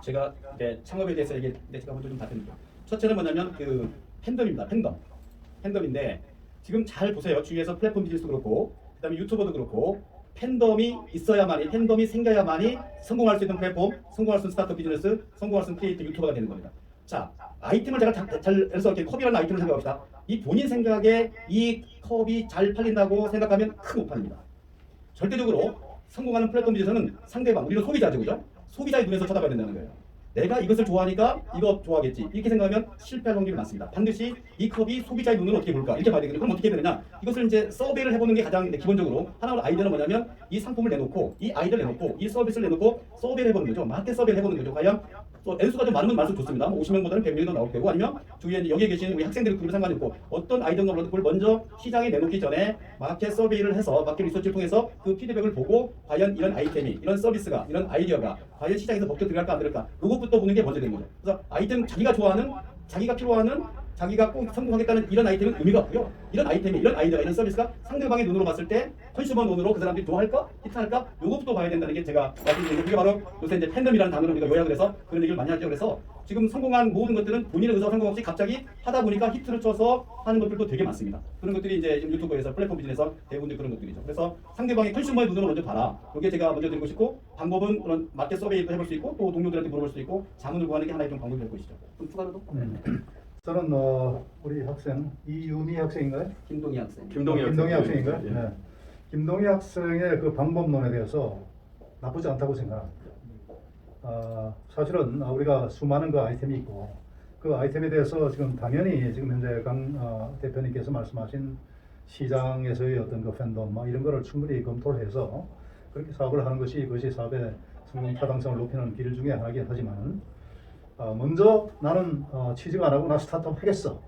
제가 창업에 대해서 제가 먼저 좀 답변드릴게요. 첫째는 뭐냐면 그 팬덤입니다. 팬덤인데 지금 잘 보세요. 주위에서 플랫폼 비즈니스도 그렇고 그다음에 유튜버도 그렇고 팬덤이 있어야만이 팬덤이 생겨야만이 성공할 수 있는 플랫폼, 성공할 수 있는 스타트업 비즈니스, 성공할 수 있는 크리에이터 유튜버가 되는 겁니다. 자, 아이템을 제가 잘 해서 이렇게 컵이라는 아이템을 생각합시다. 이 본인 생각에 이 컵이 잘 팔린다고 생각하면 큰 못 팔립니다. 절대적으로 성공하는 플랫폼 비즈니스는 상대방, 우리는 소비자죠, 그죠? 소비자의 눈에서 쳐다봐야 된다는 거예요. 내가 이것을 좋아하니까 이거 좋아하겠지. 이렇게 생각하면 실패할 확률이 많습니다. 반드시 이 컵이 소비자의 눈으로 어떻게 볼까? 이렇게 봐야 되거든요. 그럼 어떻게 해야 되느냐? 이것을 이제 서베이를 해보는 게 가장 기본적으로 하나의 아이디어는 뭐냐면 이 상품을 내놓고 이 아이디어를 내놓고 이 서비스를 내놓고 서베이를 해보는 거죠. 마켓 서베이를 해보는 거죠. 과연 N수가 좀 많으면 많을수록 좋습니다. 뭐 50명보다는 100명도 나올 테고 아니면 주위에 이제 여기에 계시는 우리 학생들이 그런 상관이 없고 어떤 아이디어가 올라도 그걸 먼저 시장에 내놓기 전에 마켓 서베이를 해서 마켓 리서치를 통해서 그 피드백을 보고 과연 이런 아이템이 이런 서비스가 이런 아이디어가 과연 시장에서 먹혀 들어갈까 안 들어갈까 이것부터 보는 게 먼저 되는 거죠. 그래서 아이템 자기가 좋아하는 자기가 필요하는 자기가 꼭 성공하겠다는 이런 아이템은 의미가 없고요. 이런 아이템이 이런 아이디어가 이런 서비스가 상대방의 눈으로 봤을 때 컨슈머 눈으로 그 사람들이 좋아할까? 히트할까? 요것부터 봐야 된다는 게 제가 말씀드린 게 그게 바로 요새 이제 팬덤이라는 단어를 우리가 요약을 해서 그런 얘기를 많이 하죠. 그래서 지금 성공한 모든 것들은 본인의 의사 성공 없이 갑자기 하다 보니까 히트를 쳐서 하는 것들도 되게 많습니다. 그런 것들이 이제 유튜브에서 플랫폼 비즈니스에서 대부분 그런 것들이죠. 그래서 상대방의 컨슈머의 눈으로 먼저 봐라. 이게 제가 먼저 드리고 싶고 방법은 그런 마켓 서베이도 해볼 수 있고 또 동료들한테 물어볼 수 있고 자문을 구하는 게 하나의 좀 방법이 될 것이죠. 좀 추가로 저는 우리 학생 이유미 학생인가요? 김동희 학생. 김동희 학생인가요? 예. 네. 김동희 학생의 그 방법론에 대해서 나쁘지 않다고 생각합니다. 사실은 우리가 수많은 그 아이템이 있고 그 아이템에 대해서 지금 당연히 지금 현재 강 대표님께서 말씀하신 시장에서의 어떤 그 팬덤 이런 거를 충분히 검토를 해서 그렇게 사업을 하는 것이 그것이 사업의 성공 타당성을 높이는 길 중에 하나긴 하지만 먼저 나는 취직 안 하고 나 스타트업 하겠어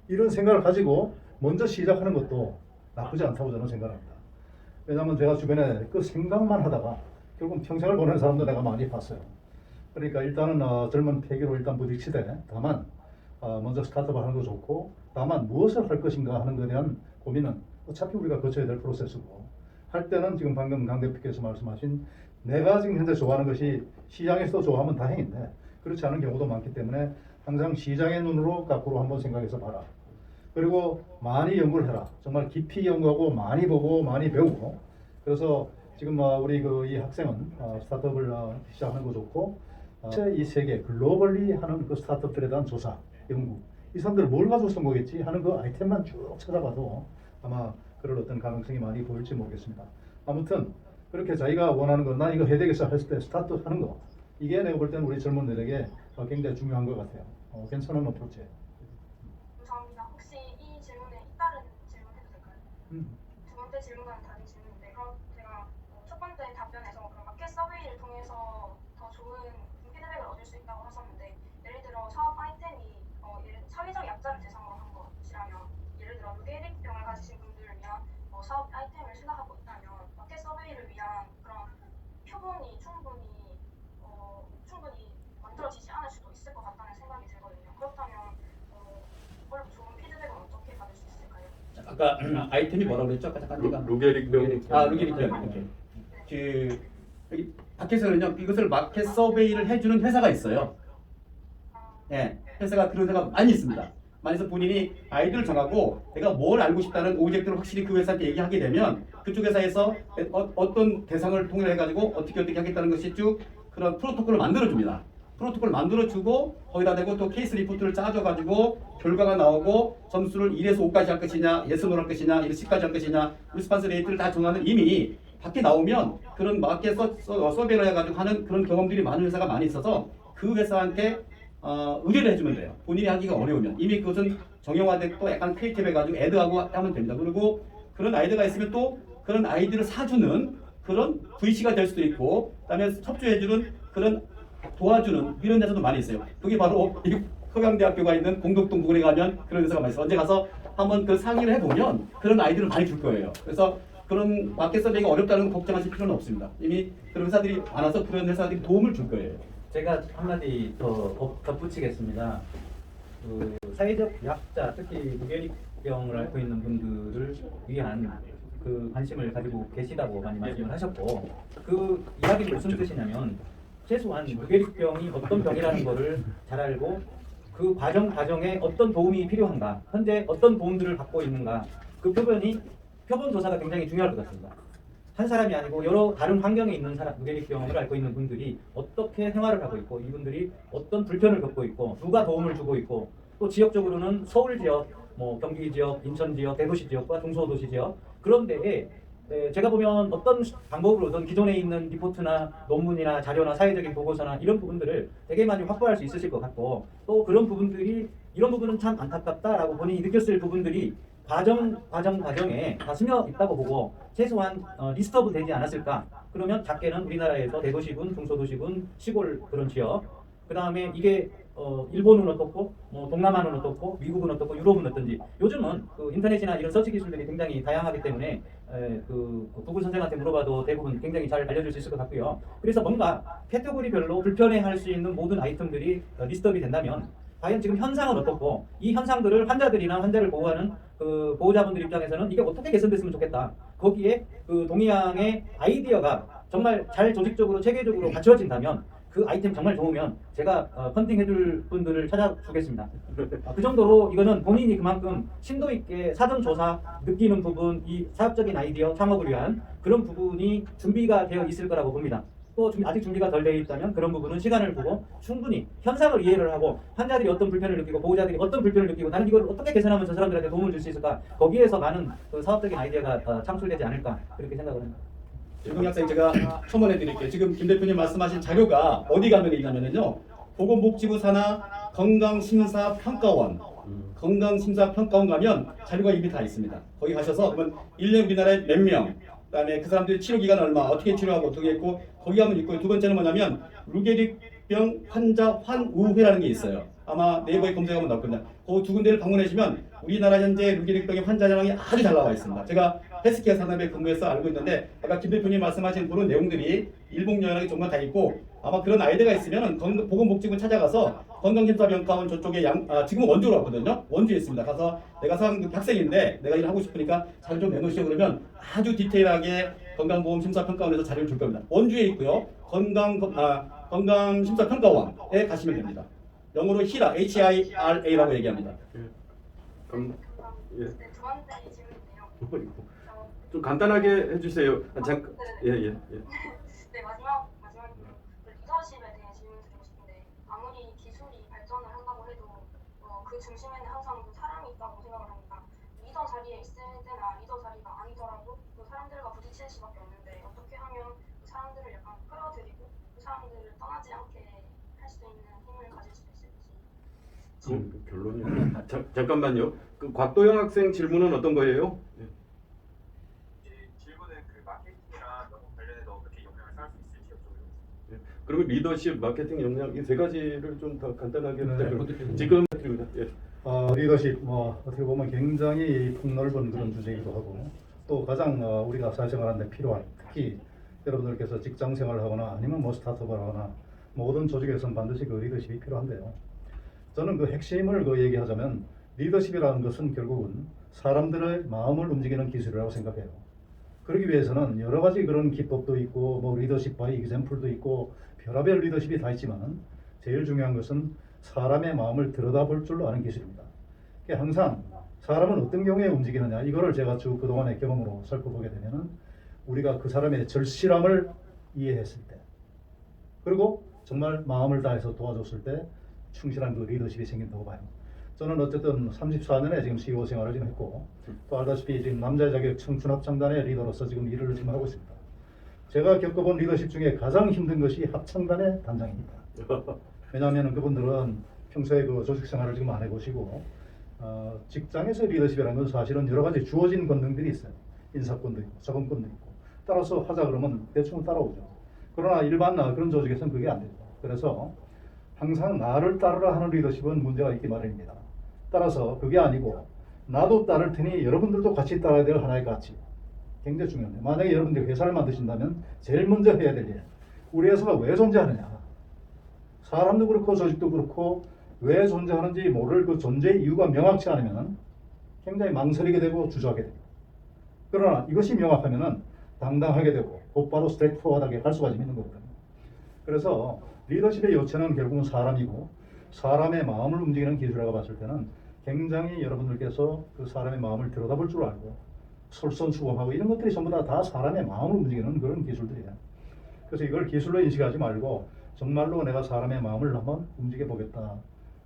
이런 생각을 가지고 먼저 시작하는 것도 나쁘지 않다고 저는 생각합니다. 왜냐하면 제가 주변에 그 생각만 하다가 결국 평생을 보낸 사람도 내가 많이 봤어요. 그러니까 일단은 젊은 패기로 일단 부딪히되 다만 먼저 스타트업 하는 거 좋고 다만 무엇을 할 것인가 하는 것에 대한 고민은 어차피 우리가 거쳐야 될 프로세스고 할 때는 지금 방금 강 대표께서 말씀하신 내가 지금 현재 좋아하는 것이 시장에서도 좋아하면 다행인데 그렇지 않은 경우도 많기 때문에 항상 시장의 눈으로 앞으로 한번 생각해서 봐라. 그리고 많이 연구를 해라. 정말 깊이 연구하고 많이 보고 많이 배우고. 그래서 지금 우리 이 학생은 스타트업을 시작하는 거 좋고 이 세계 글로벌리 하는 그 스타트업들에 대한 조사, 연구. 이 사람들 뭘 가지고 쓴 거겠지 하는 그 아이템만 쭉 찾아봐도 아마 그럴 어떤 가능성이 많이 보일지 모르겠습니다. 아무튼 그렇게 자기가 원하는 거, 난 이거 해야 되겠어 했을 때 스타트업 하는 거. 이게 내가 볼 때는 우리 젊은들에게 굉장히 중요한 것 같아요. 괜찮은 어프로치. 감사합니다. 혹시 이 질문에 잇따른 질문 해도 될까요? 두 번째 질문과는 다른 질문인데 그럼 제가 첫 번째 답변에서 그럼 마켓 서베이를 통해서 더 좋은 피드백을 얻을 수 있다고 하셨는데 예를 들어 사업 아이템이 사회적 약자를 대상으로 한 것이라면 예를 들어 뇌리병을 가지신 분들을 위한 사업 아이템을 생각하고 있다면 마켓 서베이를 위한 그런 표본이 충분히 만들어지지 않을 수도 있을 것 같다는 생각이 들거든요. 그렇다면 좋은 피드백은 어떻게 받을 수 있을까요? 아까 아이템이 뭐라고 그랬죠? 아까 잠깐 제가 루게릭병. 루게릭병. 그 여기 밖에서는요 이것을 마켓 서베이를 해주는 회사가 있어요. 예, 회사가 그런 회사가 많이 있습니다. 만약에 본인이 아이디어를 정하고 내가 뭘 알고 싶다는 오브젝트를 확실히 그 회사한테 얘기하게 되면 그쪽 회사에서 어떤 대상을 통일해가지고 어떻게 하겠다는 것이 쭉 그런 프로토콜을 만들어줍니다. 프로토콜을 만들어주고 거기다 대고 또 케이스 리포트를 짜줘가지고 결과가 나오고 점수를 1에서 5까지 할 것이냐 예스노를 할 것이냐 1에서 10까지 할 것이냐 리스판스 레이트를 다 정하는 이미 밖에 나오면 그런 마켓 서베이를 해가지고 하는 그런 경험들이 많은 회사가 많이 있어서 그 회사한테 의뢰를 해주면 돼요. 본인이 하기가 어려우면 이미 그것은 정형화됐고 약간 크리에이티브 해가지고 애드하고 하면 됩니다. 그리고 그런 아이디어가 있으면 또 그런 아이디어를 사주는 그런 VC가 될 수도 있고 그다음에 협조해주는 그런 도와주는 이런 데서도 많이 있어요. 그게 바로 서강대학교가 있는 공덕동 부근에 가면 그런 데서가 많이 있어요. 언제 가서 한번 그 상의를 해보면 그런 아이디어를 많이 줄 거예요. 그래서 그런 마켓 서베이가 어렵다는 거 걱정하실 필요는 없습니다. 이미 그런 회사들이 많아서 그런 회사들이 도움을 줄 거예요. 제가 한마디 더 덧붙이겠습니다. 그 사회적 약자, 특히 무게릭병을 앓고 있는 분들을 위한 그 관심을 가지고 계시다고 많이 말씀을 하셨고 그 이야기는 무슨 뜻이냐면 최소한 무게릭병이 어떤 병이라는 거를 잘 알고 그 과정에 어떤 도움이 필요한가, 현재 어떤 도움들을 받고 있는가, 그 표본 조사가 굉장히 중요할 것 같습니다. 한 사람이 아니고 여러 다른 환경에 있는 사람, 뇌리병을 앓고 있는 분들이 어떻게 생활을 하고 있고, 이분들이 어떤 불편을 겪고 있고, 누가 도움을 주고 있고, 또 지역적으로는 서울 지역, 뭐 경기 지역, 인천 지역, 대도시 지역과 중소도시 지역, 그런 데에 제가 보면 어떤 방법으로든 기존에 있는 리포트나 논문이나 자료나 사회적인 보고서나 이런 부분들을 되게 많이 확보할 수 있으실 것 같고, 또 그런 부분들이 이런 부분은 참 안타깝다라고 본인이 느꼈을 부분들이 과정에 다 스며 있다고 보고 최소한 리스트업 되지 않았을까. 그러면 작게는 우리나라에서 대도시군, 중소도시군, 시골 그런 지역, 그 다음에 이게 일본은 어떻고, 뭐 동남아는 어떻고, 미국은 어떻고, 유럽은 어떤지, 요즘은 그 인터넷이나 이런 서치 기술들이 굉장히 다양하기 때문에 그 구글 선생한테 물어봐도 대부분 굉장히 잘 알려줄 수 있을 것 같고요. 그래서 뭔가 카테고리별로 불편해할 수 있는 모든 아이템들이 리스트업이 된다면 과연 지금 현상은 어떻고, 이 현상들을 환자들이나 환자를 보호하는 그 보호자분들 입장에서는 이게 어떻게 개선됐으면 좋겠다. 거기에 그 동의양의 아이디어가 정말 잘 조직적으로 체계적으로 갖춰진다면, 그 아이템 정말 좋으면 제가 펀딩해줄 분들을 찾아주겠습니다. 그 정도로 이거는 본인이 그만큼 심도 있게 사전 조사 느끼는 부분, 이 사업적인 아이디어 창업을 위한 그런 부분이 준비가 되어 있을 거라고 봅니다. 또 아직 준비가 덜 되어 있다면 그런 부분은 시간을 두고 충분히 현상을 이해를 하고, 환자들이 어떤 불편을 느끼고 보호자들이 어떤 불편을 느끼고 나는 이걸 어떻게 개선하면 저 사람들한테 도움을 줄 수 있을까, 거기에서 많은 그 사업적인 아이디어가 창출되지 않을까, 그렇게 생각을 합니다. 김동희 학생, 제가 첨언해 드릴게요. 지금 김 대표님 말씀하신 자료가 어디 가면 있냐면요, 보건복지부 산하 건강심사평가원, 건강심사평가원 가면 자료가 이미 다 있습니다. 거기 가셔서 그러면 1년 우리나라에 몇 명, 그다음에 그 사람들이 치료 기간 얼마, 어떻게 치료하고 어떻게 했고, 거기 가면 있고요. 두 번째는 뭐냐면 루게릭병 환자 환우회라는 게 있어요. 아마 네이버에 검색하면 나올 겁니다. 그 두 군데를 방문하시면 우리나라 현재 루게릭병의 환자량이 아주 잘 나와 있습니다. 제가 헬스케어 산업에 근무해서 알고 있는데, 아까 김 대표님 말씀하신 그런 내용들이 일목요연하게 정말 다 있고, 아마 그런 아이디어가 있으면 보건복지부 찾아가서 건강심사평가원 저쪽에 지금은 원주로 왔거든요. 원주에 있습니다. 가서 내가 학생인데 내가 일을 하고 싶으니까 자료 좀 내놓으시오 그러면 아주 디테일하게 건강보험심사평가원에서 자료를 줄 겁니다. 원주에 있고요. 건강심사평가원에 가시면 됩니다. 영어로 HIRA, HIRA라고 얘기합니다. 예. 네, 두 번째 질문인데요. 좀 간단하게 해주세요. 잠깐. 예. 네, 마지막으로 리더십에 대해 질문 드리고 싶은데, 아무리 기술이 발전을 한다고 해도 그 중심에는 항상 그 사람이 있다고 생각을 합니다. 리더 자리에 있을 때나 리더 자리가 아니더라도 그 사람들과 부딪힐 수밖에 없는데, 어떻게 하면 그 사람들을 약간 끌어들이고 그 사람들을 떠나지 않게 할 수 있는 힘을 가질 수 있을지. 결론이 잠깐만요. 그 곽도영 학생 질문은 어떤 거예요? 질문은 그 마케팅이랑 너무 관련해서 어떻게 영향을 쌓을 수 있을지 여쭤보려고. 그리고 리더십, 마케팅 역량, 이 세 가지를 좀 더 간단하게 네. 지금 리더십 어떻게 보면 굉장히 폭넓은 그런 주제이기도 하고, 또 가장 우리가 사회생활하는데 필요한, 특히 여러분들께서 직장 생활을 하거나 아니면 뭐 스타트업을 하거나 모든 조직에서는 반드시 그 리더십이 필요한데요. 저는 그 핵심을 얘기하자면, 리더십이라는 것은 결국은 사람들의 마음을 움직이는 기술이라고 생각해요. 그러기 위해서는 여러 가지 그런 기법도 있고, 뭐 리더십 바이 example도 있고, 별의별 리더십이 다 있지만 제일 중요한 것은 사람의 마음을 들여다볼 줄 아는 기술입니다. 항상 사람은 어떤 경우에 움직이느냐, 이거를 제가 쭉 그동안의 경험으로 살펴보게 되면은 우리가 그 사람의 절실함을 이해했을 때, 그리고 정말 마음을 다해서 도와줬을 때 충실한 그 리더십이 생긴다고 봐요. 저는 어쨌든 34년에 지금 CEO 생활을 지금 했고, 또 알다시피 지금 남자 자격 청춘합창단의 리더로서 지금 일을 지금 하고 있습니다. 제가 겪어본 리더십 중에 가장 힘든 것이 합창단의 단장입니다. 왜냐하면 그분들은 평소에 그 조직 생활을 지금 안 해보시고, 직장에서의 리더십이라는 건 사실은 여러 가지 주어진 권능들이 있어요. 인사권도 있고 자본권도 있고, 따라서 하자 그러면 대충 따라오죠. 그러나 일반 그런 조직에서는 그게 안 됩니다. 그래서 항상 나를 따르라 하는 리더십은 문제가 있기 마련입니다. 따라서 그게 아니고 나도 따를 테니 여러분들도 같이 따라야 될 하나의 가치, 굉장히 중요해요. 만약에 여러분들이 회사를 만드신다면 제일 먼저 해야 될 일, 우리 회사가 왜 존재하느냐, 사람도 그렇고 조직도 그렇고 왜 존재하는지 모를 그 존재의 이유가 명확치 않으면 굉장히 망설이게 되고 주저하게 됩니다. 그러나 이것이 명확하면 당당하게 되고 곧바로 스트레이트포워드하게 갈 수가 있는 거거든요. 그래서 리더십의 요체는 결국은 사람이고, 사람의 마음을 움직이는 기술이라고 봤을 때는 굉장히 여러분들께서 그 사람의 마음을 들여다볼 줄 알고 솔선수범하고 이런 것들이 전부 다 사람의 마음을 움직이는 그런 기술들이에요. 그래서 이걸 기술로 인식하지 말고 정말로 내가 사람의 마음을 한번 움직여 보겠다.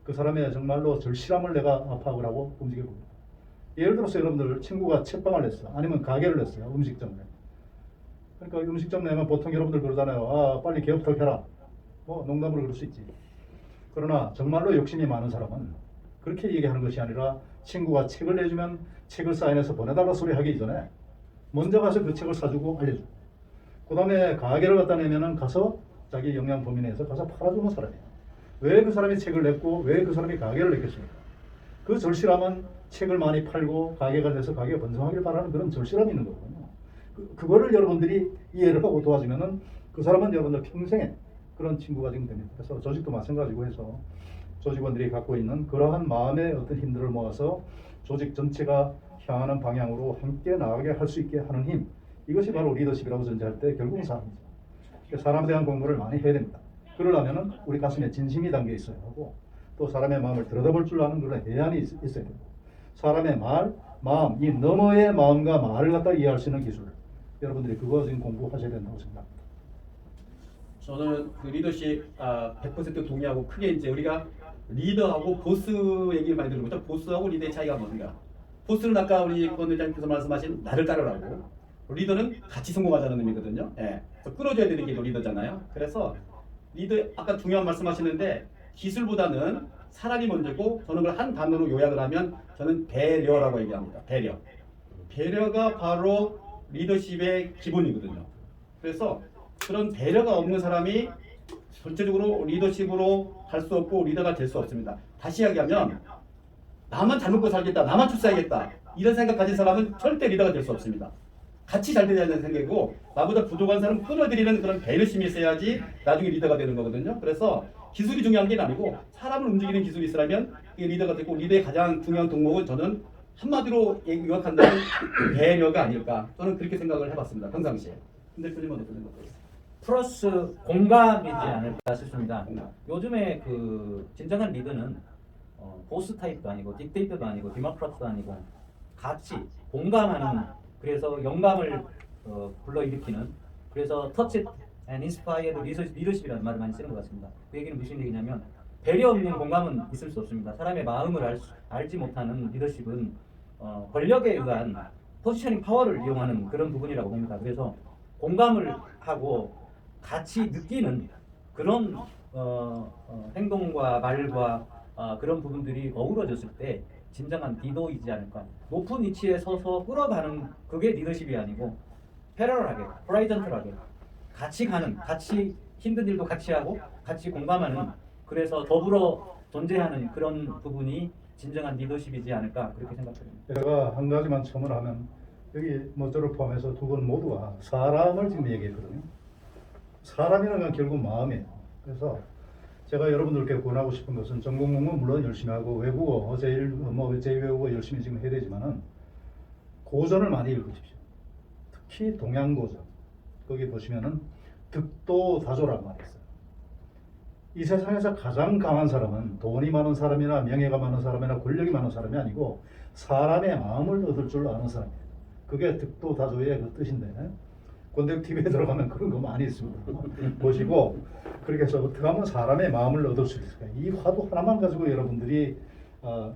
그 사람의 정말로 절실함을 내가 파악을 하고 움직여 보겠다. 예를 들어서 여러분들 친구가 책방을 냈어요. 아니면 가게를 냈어요. 음식점을. 그러니까 음식점 내면 보통 여러분들 그러잖아요. 아, 빨리 개업터 해라. 뭐 농담으로 그럴 수 있지. 그러나 정말로 욕심이 많은 사람은 그렇게 얘기하는 것이 아니라 친구가 책을 내주면 책을 사인해서 보내달라 소리 하기 이전에 먼저 가서 그 책을 사주고 알려주고, 그 다음에 가게를 갖다 내면은 가서 자기 역량 범위 내에서 가서 팔아주는 사람이에요. 왜 그 사람이 책을 냈고 왜 그 사람이 가게를 냈겠습니까? 그 절실함은 책을 많이 팔고 가게가 돼서 가게가 번성하길 바라는 그런 절실함이 있는 거거든요. 그거를 여러분들이 이해를 하고 도와주면은 그 사람은 여러분들 평생에 그런 친구가 지금 됩니다. 그래서 조직도 마찬가지고 해서 조직원들이 갖고 있는 그러한 마음의 어떤 힘들을 모아서 조직 전체가 향하는 방향으로 함께 나아가게 할 수 있게 하는 힘, 이것이 바로 리더십이라고 전제할 때 결국은 사람이죠. 사람에 대한 공부를 많이 해야 됩니다. 그러려면은 우리 가슴에 진심이 담겨 있어야 하고 또 사람의 마음을 들여다볼 줄 아는 그런 해안이 있어야 되고 사람의 말, 마음, 이 너머의 마음과 말을 갖다 이해할 수 있는 기술, 여러분들이 그거 지금 공부하셔야 된다고 생각합니다. 저는 그 리더십 100% 동의하고 크게 이제 우리가 리더하고 보스 얘기를 많이 들으면 보스하고 리더의 차이가 뭔가? 보스는 아까 우리 권 회장님께서 말씀하신 나를 따르라고, 리더는 같이 성공하자는 의미거든요. 예. 그래서 끌어줘야 되는 게 리더잖아요. 그래서 리더 아까 중요한 말씀하시는데 기술보다는 사람이 먼저고 저는 그걸 한 단어로 요약을 하면 저는 배려라고 얘기합니다. 배려. 배려가 바로 리더십의 기본이거든요. 그래서 그런 배려가 없는 사람이 전체적으로 리더십으로 갈 수 없고 리더가 될 수 없습니다. 다시 이야기하면 나만 잘 먹고 살겠다, 나만 출세하겠다 이런 생각 가진 사람은 절대 리더가 될 수 없습니다. 같이 잘 되자는 생각이고 나보다 부족한 사람 끌어들이는 그런 배려심이 있어야지 나중에 리더가 되는 거거든요. 그래서 기술이 중요한 게 아니고 사람을 움직이는 기술이 있으라면 그게 리더가 되고, 리더의 가장 중요한 덕목은 저는 한마디로 요약한다면 배려가 아닐까, 저는 그렇게 생각을 해봤습니다. 평상시에. 근데 대표님은 어떤 생각이세요? 플러스 공감이지 않을까 싶습니다. 요즘에 그 진정한 리더는 보스 타입도 아니고 딕테이터도 아니고 디모크라트도 아니고 같이 공감하는, 그래서 영감을 불러일으키는, 그래서 터치 앤 인스파이어드 리더십이라는 말을 많이 쓰는 것 같습니다. 그 얘기는 무슨 얘기냐면 배려 없는 공감은 있을 수 없습니다. 사람의 마음을 알지 못하는 리더십은 권력에 의한 포지셔닝 파워를 이용하는 그런 부분이라고 봅니다. 그래서 공감을 하고 같이 느끼는 그런 행동과 말과 그런 부분들이 어우러졌을 때 진정한 리더이지 않을까. 높은 위치에 서서 끌어가는 그게 리더십이 아니고 패러럴하게, 호라이전털하게 같이 가는, 같이 힘든 일도 같이 하고 같이 공감하는, 그래서 더불어 존재하는 그런 부분이 진정한 리더십이지 않을까 그렇게 생각합니다. 제가 한 가지만 첨언을 하면 여기 뭐 저를 포함해서 두 분 모두가 사람을 지금 얘기했거든요. 사람이라는 건 결국 마음이에요. 그래서 제가 여러분들께 권하고 싶은 것은 전공 공부는 물론 열심히 하고 외국어, 제2외국어 열심히 지금 해야 되지만은 고전을 많이 읽으십시오. 특히 동양고전. 거기 보시면은 득도다조라는 말이 있어요. 이 세상에서 가장 강한 사람은 돈이 많은 사람이나 명예가 많은 사람이나 권력이 많은 사람이 아니고 사람의 마음을 얻을 줄 아는 사람이에요. 그게 득도다조의 그 뜻인데 권대국 TV에 들어가면 그런 거 많이 있습니다. 보시고 그렇게 해서 어떻게 하면 사람의 마음을 얻을 수 있을까? 이 화두 하나만 가지고 여러분들이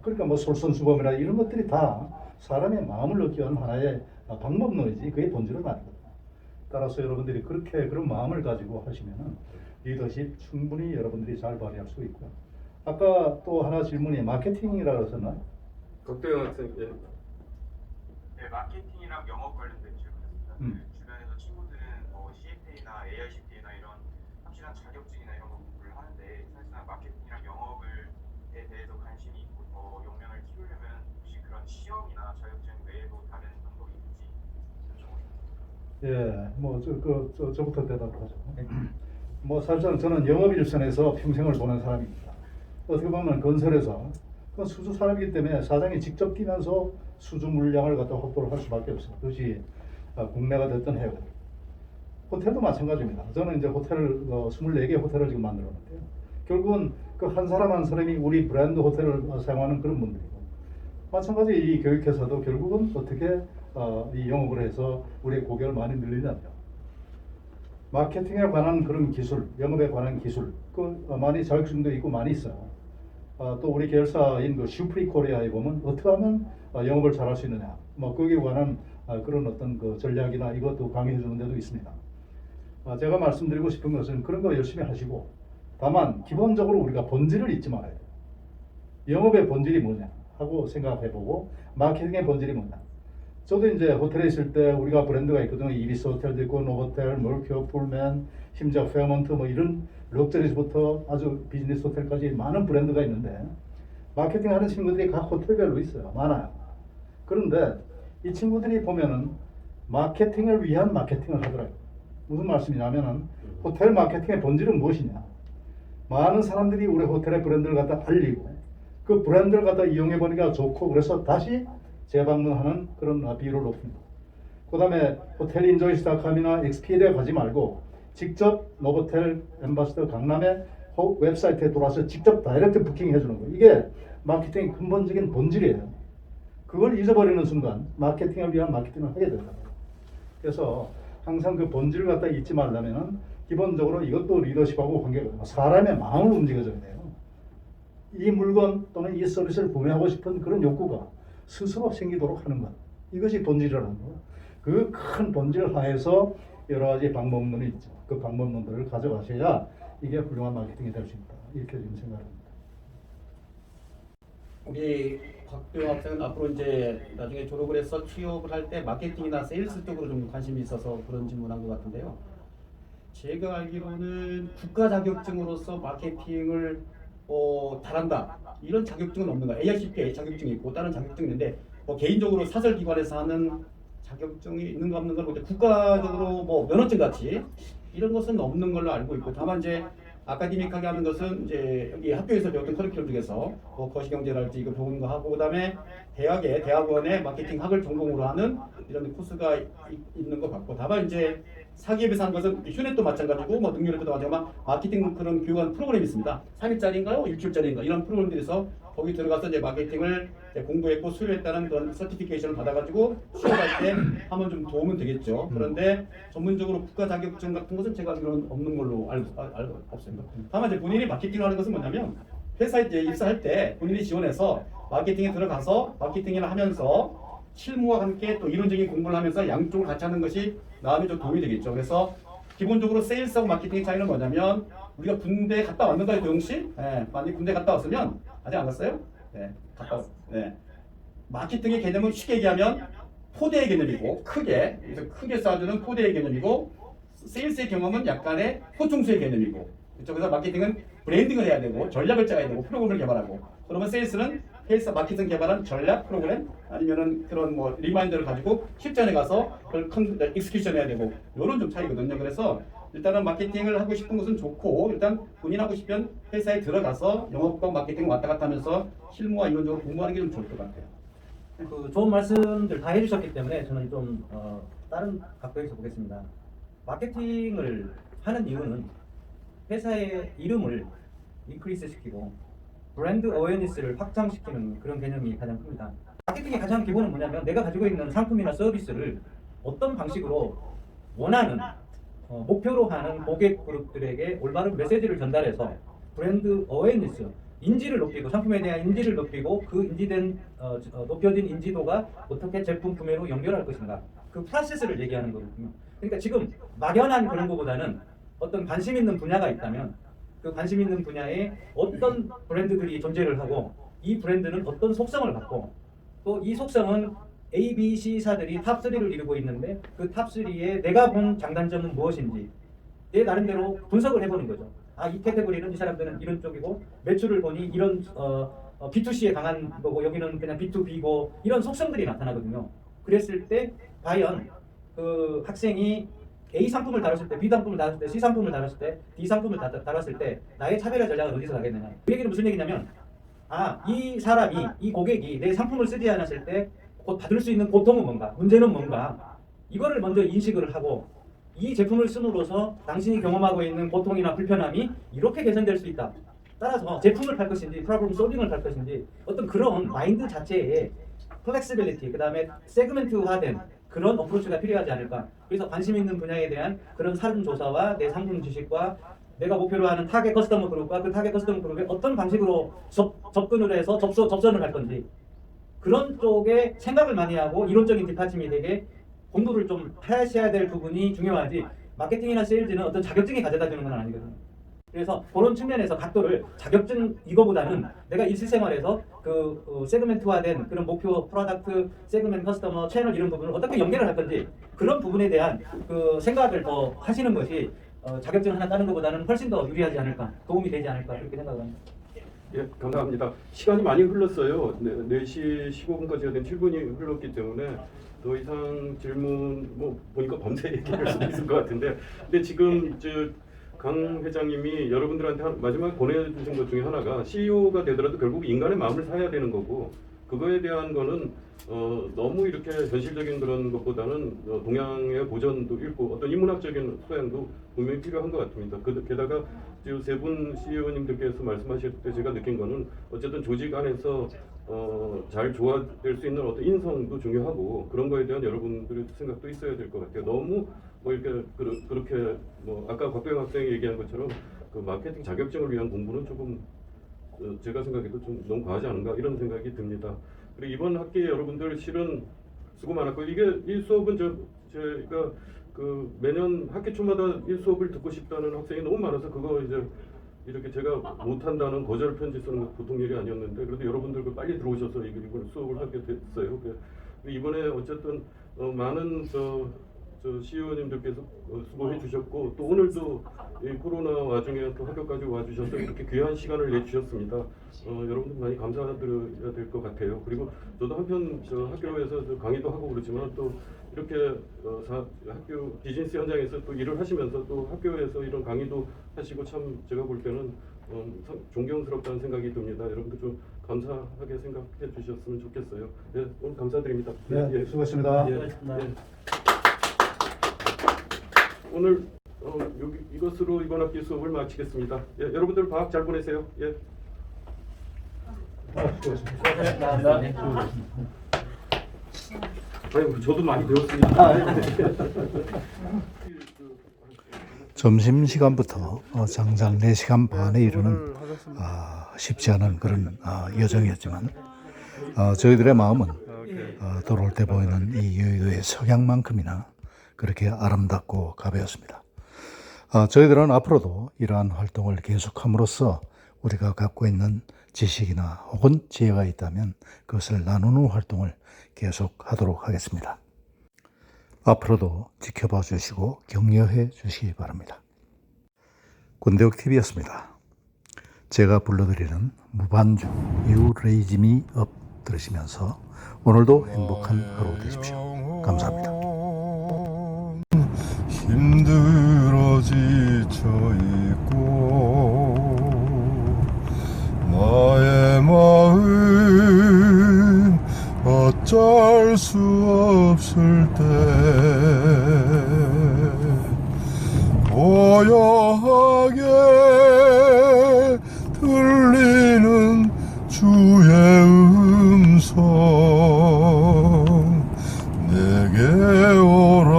그러니까 뭐 솔선수범이나 이런 것들이 다 사람의 마음을 얻기 위한 하나의 방법론이지 그게 본질은 아니거든요. 따라서 여러분들이 그렇게 그런 마음을 가지고 하시면은 리더십 충분히 여러분들이 잘 발휘할 수 있고요. 아까 또 하나 질문이 마케팅이라고 하셨나요? 박대영 학생, 예. 네, 마케팅이랑 영업 관련된 질문입니다. 주변에서 친구들은 뭐 CFA나 AICPA나 이런 확실한 자격증이나 이런 거 공부를 하는데 사실상 마케팅이랑 영업에 대해서 관심이 있고 더 역량을 키우려면 혹시 그런 시험이나 자격증 외에도 다른 방법이 있는지 여쭤보겠습니다. 예, 뭐 저부터 대답을 하죠. 뭐 사실상 저는 영업 일선에서 평생을 보낸 사람입니다. 어떻게 보면 건설에서 그 수주 산업이기 때문에 사장이 직접 뛰면서 수주 물량을 갖다 확보를 할 수밖에 없어요. 그것이 국내가 됐든 해외. 호텔도 마찬가지입니다. 저는 이제 호텔을 24개 호텔을 지금 만들었는데요. 결국은 그 한 사람 한 사람이 우리 브랜드 호텔을 사용하는 그런 분들이고, 마찬가지 이 교육회사도 결국은 어떻게 이 영업을 해서 우리의 고객을 많이 늘리냐면, 마케팅에 관한 그런 기술, 영업에 관한 기술, 많이 자격증도 있고 많이 있어요. 또 우리 계열사인 그 슈프리 코리아에 보면 어떻게 하면 영업을 잘할 수 있느냐, 뭐 거기에 관한 그런 어떤 그 전략이나 이것도 강의해 주는 데도 있습니다. 제가 말씀드리고 싶은 것은 그런 거 열심히 하시고, 다만 기본적으로 우리가 본질을 잊지 말아야 돼요. 영업의 본질이 뭐냐 하고 생각해보고, 마케팅의 본질이 뭐냐. 저도 이제 호텔에 있을 때 우리가 브랜드가 있거든요. 이비스 호텔도 있고, 노보텔, 멀큐어, 풀맨, 심지어 페어먼트 뭐 이런 럭셔리스부터 아주 비즈니스 호텔까지 많은 브랜드가 있는데, 마케팅 하는 친구들이 각 호텔별로 있어요. 많아요. 그런데 이 친구들이 보면은 마케팅을 위한 마케팅을 하더라고요. 무슨 말씀이냐면은, 호텔 마케팅의 본질은 무엇이냐. 많은 사람들이 우리 호텔의 브랜드를 갖다 알리고, 그 브랜드를 갖다 이용해 보니까 좋고, 그래서 다시 재방문하는 그런 비율을 높입니다. 그 다음에 호텔 인조이스닷컴이나 엑스피디아 가지 말고 직접 노보텔 엠바스더 강남의 웹사이트에 들어와서 직접 다이렉트 부킹 해주는 거예요. 이게 마케팅의 근본적인 본질이에요. 그걸 잊어버리는 순간 마케팅을 위한 마케팅을 하게 된다. 그래서 항상 그 본질을 갖다 잊지 말려면은 기본적으로 이것도 리더십하고 관계가 돼요. 사람의 마음을 움직여줘야 돼요. 이 물건 또는 이 서비스를 구매하고 싶은 그런 욕구가 스스로 생기도록 하는 것. 이것이 본질이라는 거. 그 큰 본질 하에서 여러 가지 방법론이 있죠. 그 방법론들을 가져가셔야 이게 훌륭한 마케팅이 될 수 있다. 이렇게 지금 생각합니다. 우리 박도영 학생은 앞으로 이제 나중에 졸업을 해서 취업을 할 때 마케팅이나 세일스 쪽으로 좀 관심이 있어서 그런 질문한 것 같은데요. 제가 알기로는 국가 자격증으로서 마케팅을 잘한다 이런 자격증은 없는 거예요. AICPA 자격증이 있고 다른 자격증이 있는데 뭐 개인적으로 사설기관에서 하는 자격증이 있는가 없는 걸 국가적으로 뭐 면허증 같이 이런 것은 없는 걸로 알고 있고, 다만 이제 아카데믹하게 하는 것은 이제 여기 학교에서 배웠던 커리큘럼 중에서 뭐 거시경제랄지 이거 배우는 거 하고, 그다음에 대학원에 마케팅 학을 전공으로 하는 이런 코스가 있는 것 같고, 다만 이제 사기업에서 한 것은 휴넷도 마찬가지고 뭐 능률에도 마찬가지고 마케팅 그런 교육하는 프로그램이 있습니다. 3일짜리인가요? 6주일짜리인가 이런 프로그램들에서 거기 들어가서 이제 마케팅을 이제 공부했고 수료했다는 그런 서티피케이션을 받아가지고 취업할 때 하면 좀 도움은 되겠죠. 그런데 전문적으로 국가 자격증 같은 것은 제가 알기로는 없는 걸로 알고 없습니다. 다만 이제 본인이 마케팅을 하는 것은 뭐냐면 회사에 이제 입사할 때 본인이 지원해서 마케팅에 들어가서 마케팅을 하면서 실무와 함께 또 이론적인 공부를 하면서 양쪽을 같이 하는 것이 나중에 좀 도움이 되겠죠. 그래서 기본적으로 세일스하고 마케팅의 차이는 뭐냐면, 우리가 군대 갔다 왔는가요, 도영 씨? 네, 만약 군대 갔다 왔으면 아직 안 갔어요? 네, 갔다 왔어요. 네. 마케팅의 개념은 쉽게 얘기하면 포대의 개념이고 크게 쏴주는 포대의 개념이고, 세일스의 경험은 약간의 포충수의 개념이고, 그렇죠? 그래서 마케팅은 브랜딩을 해야 되고 전략을 짜야 되고 프로그램을 개발하고, 그러면 세일스는 헬스 마케팅 개발한 전략 프로그램 아니면은 그런 뭐 리마인더를 가지고 실전에 가서 그걸 익스큐션 해야 되고, 이런 좀 차이거든요. 그래서 일단은 마케팅을 하고 싶은 것은 좋고, 일단 본인 하고 싶으면 회사에 들어가서 영업과 마케팅 왔다 갔다 하면서 실무와 이론적으로 공부하는 게 좀 좋을 것 같아요. 그 좋은 말씀들 다 해주셨기 때문에 저는 좀 다른 각도에서 보겠습니다. 마케팅을 하는 이유는 회사의 이름을 인크리스 시키고 브랜드 어웨니스를 확장시키는 그런 개념이 가장 큽니다. 마케팅의 가장 기본은 뭐냐면, 내가 가지고 있는 상품이나 서비스를 어떤 방식으로 원하는 목표로 하는 고객 그룹들에게 올바른 메시지를 전달해서 브랜드 어웨니스, 인지를 높이고, 상품에 대한 인지를 높이고, 그 인지된 높여진 인지도가 어떻게 제품 구매로 연결할 것인가, 그 프로세스를 얘기하는 거거든요. 그러니까 지금 막연한 그런 것보다는 어떤 관심 있는 분야가 있다면 그 관심 있는 분야에 어떤 브랜드들이 존재를 하고, 이 브랜드는 어떤 속성을 갖고, 또 이 속성은 A, B, C사들이 탑3를 이루고 있는데 그 탑3에 내가 본 장단점은 무엇인지 내 나름대로 분석을 해보는 거죠. 이 캐테고리는 이 사람들은 이런 쪽이고, 매출을 보니 이런 B2C에 강한 거고, 여기는 그냥 B2B고, 이런 속성들이 나타나거든요. 그랬을 때 과연 그 학생이 A 상품을 다뤘을 때, B 상품을 다뤘을 때, C 상품을 다뤘을 때, D 상품을 다뤘을 때 나의 차별화 전략은 어디서 가겠느냐. 그 얘기는 무슨 얘기냐면, 이 사람이, 이 고객이 내 상품을 쓰지 않았을 때 곧 받을 수 있는 고통은 뭔가, 문제는 뭔가, 이거를 먼저 인식을 하고, 이 제품을 씀으로써 당신이 경험하고 있는 고통이나 불편함이 이렇게 개선될 수 있다. 따라서 제품을 팔 것인지 프로블럼 솔빙을 팔 것인지 어떤 그런 마인드 자체에 플렉시빌리티, 그 다음에 세그멘트화된 그런 어프로치가 필요하지 않을까. 그래서 관심 있는 분야에 대한 그런 사전조사와 내 상품 지식과 내가 목표로 하는 타겟 커스터머 그룹과 그 타겟 커스터머 그룹에 어떤 방식으로 접근을 해서 접선을 할 건지 그런 쪽에 생각을 많이 하고 이론적인 뒷받침이 되게 공부를 좀 하셔야 될 부분이 중요하지, 마케팅이나 세일즈는 어떤 자격증이 가져다 주는 건 아니거든요. 그래서 그런 측면에서 각도를 자격증 이거보다는 내가 일실생활에서 그 세그멘트화된 그런 목표 프로덕트, 세그멘트, 커스터머, 채널 이런 부분을 어떻게 연결을 할 건지 그런 부분에 대한 그 생각을 더 하시는 것이 자격증 하나 따는 것보다는 훨씬 더 유리하지 않을까, 도움이 되지 않을까 그렇게 생각합니다. 예, 감사합니다. 시간이 많이 흘렀어요. 4시 15분까지 된 7분이 흘렀기 때문에 더 이상 질문 보니까 밤새 얘기할 수도 있을 것 같은데, 근데 지금 강 회장님이 여러분들한테 마지막에 보내주신 것 중에 하나가 CEO가 되더라도 결국 인간의 마음을 사야 되는 거고, 그거에 대한 거는 너무 이렇게 현실적인 그런 것보다는 동양의 고전도 읽고 어떤 인문학적인 소양도 분명히 필요한 것 같습니다. 게다가 지금 세 분 CEO님들께서 말씀하실 때 제가 느낀 거는 어쨌든 조직 안에서 잘 조화될 수 있는 어떤 인성도 중요하고 그런 거에 대한 여러분들의 생각도 있어야 될 것 같아요. 너무 이렇게 그렇게 아까 곽도영 학생이 얘기한 것처럼 그 마케팅 자격증을 위한 공부는 조금 제가 생각해도 좀 너무 과하지 않은가 이런 생각이 듭니다. 그리고 이번 학기에 여러분들 실은 수고 많았고, 이 수업은 제가 그 매년 학기 초마다 이 수업을 듣고 싶다는 학생이 너무 많아서 그거 이제 이렇게 제가 못한다는 거절 편지 쓰는 거 보통 일이 아니었는데, 그래도 여러분들 빨리 들어오셔서 이번 수업을 하게 됐어요. 이번에 어쨌든 많은 CEO님들께서 수고해 주셨고, 또 오늘도 이 코로나 와중에 또 학교까지 와주셔서 이렇게 귀한 시간을 내주셨습니다. 여러분들 많이 감사드려야 될 것 같아요. 그리고 저도 한편 학교에서 강의도 하고 그렇지만 또 이렇게 학교 비즈니스 현장에서 또 일을 하시면서 또 학교에서 이런 강의도 하시고 참 제가 볼 때는 존경스럽다는 생각이 듭니다. 여러분들 좀 감사하게 생각해 주셨으면 좋겠어요. 네, 오늘 감사드립니다. 네, 수고하셨습니다. 예, 예. 오늘 이것으로 이번 학기 수업을 마치겠습니다. 예, 여러분들 방학 잘 보내세요. 예. 수고하셨습니다. 아유, 저도 많이 배웠습니다. 점심시간부터 장장 4시간 반에 이르는 쉽지 않은 그런 여정이었지만 저희들의 마음은 돌아올 때 보이는 이 여의도의 석양만큼이나 그렇게 아름답고 가벼웠습니다. 저희들은 앞으로도 이러한 활동을 계속함으로써 우리가 갖고 있는 지식이나 혹은 지혜가 있다면 그것을 나누는 활동을 계속하도록 하겠습니다. 앞으로도 지켜봐 주시고 격려해 주시기 바랍니다. 군대옥TV였습니다. 제가 불러드리는 무반주 You Raise Me Up 들으시면서 오늘도 행복한 하루 되십시오. 감사합니다. 힘들어 지쳐 있고 나의 마음 어쩔 수 없을 때 고요하게 들리는 주의 음성 내게 오라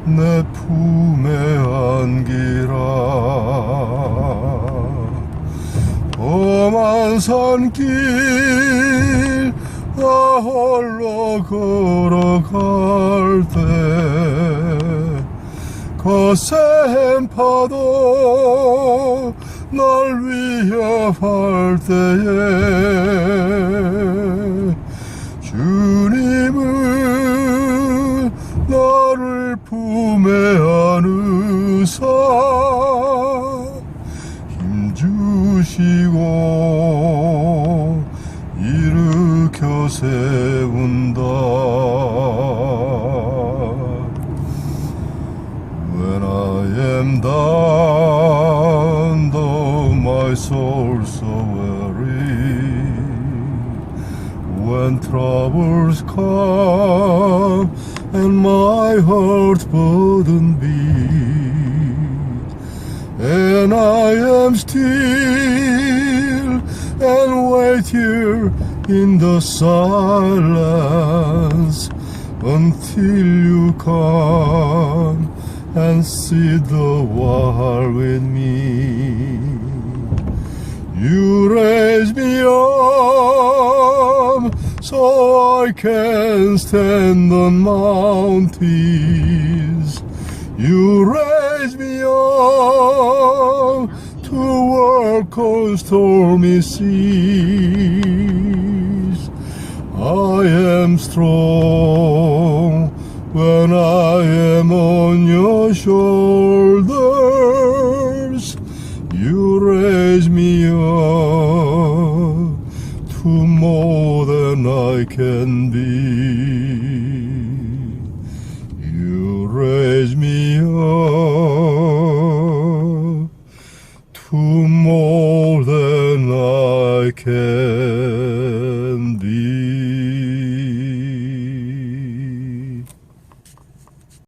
내 품에 안기라 험한 산길 나 홀로 걸어갈 때 거센 파도 날 위협할 때에 주님은 나를 품에 안으사 힘주시고 일으켜 세운다. When I am down, though my soul so weary, when troubles come and my heart burden be, and I am still and wait here in the silence until you come and see the world with me. You raise me up so I can stand on mountains. You raise me up to walk on stormy seas. I am strong when I am on your shoulders. You raise me up to more than I can be.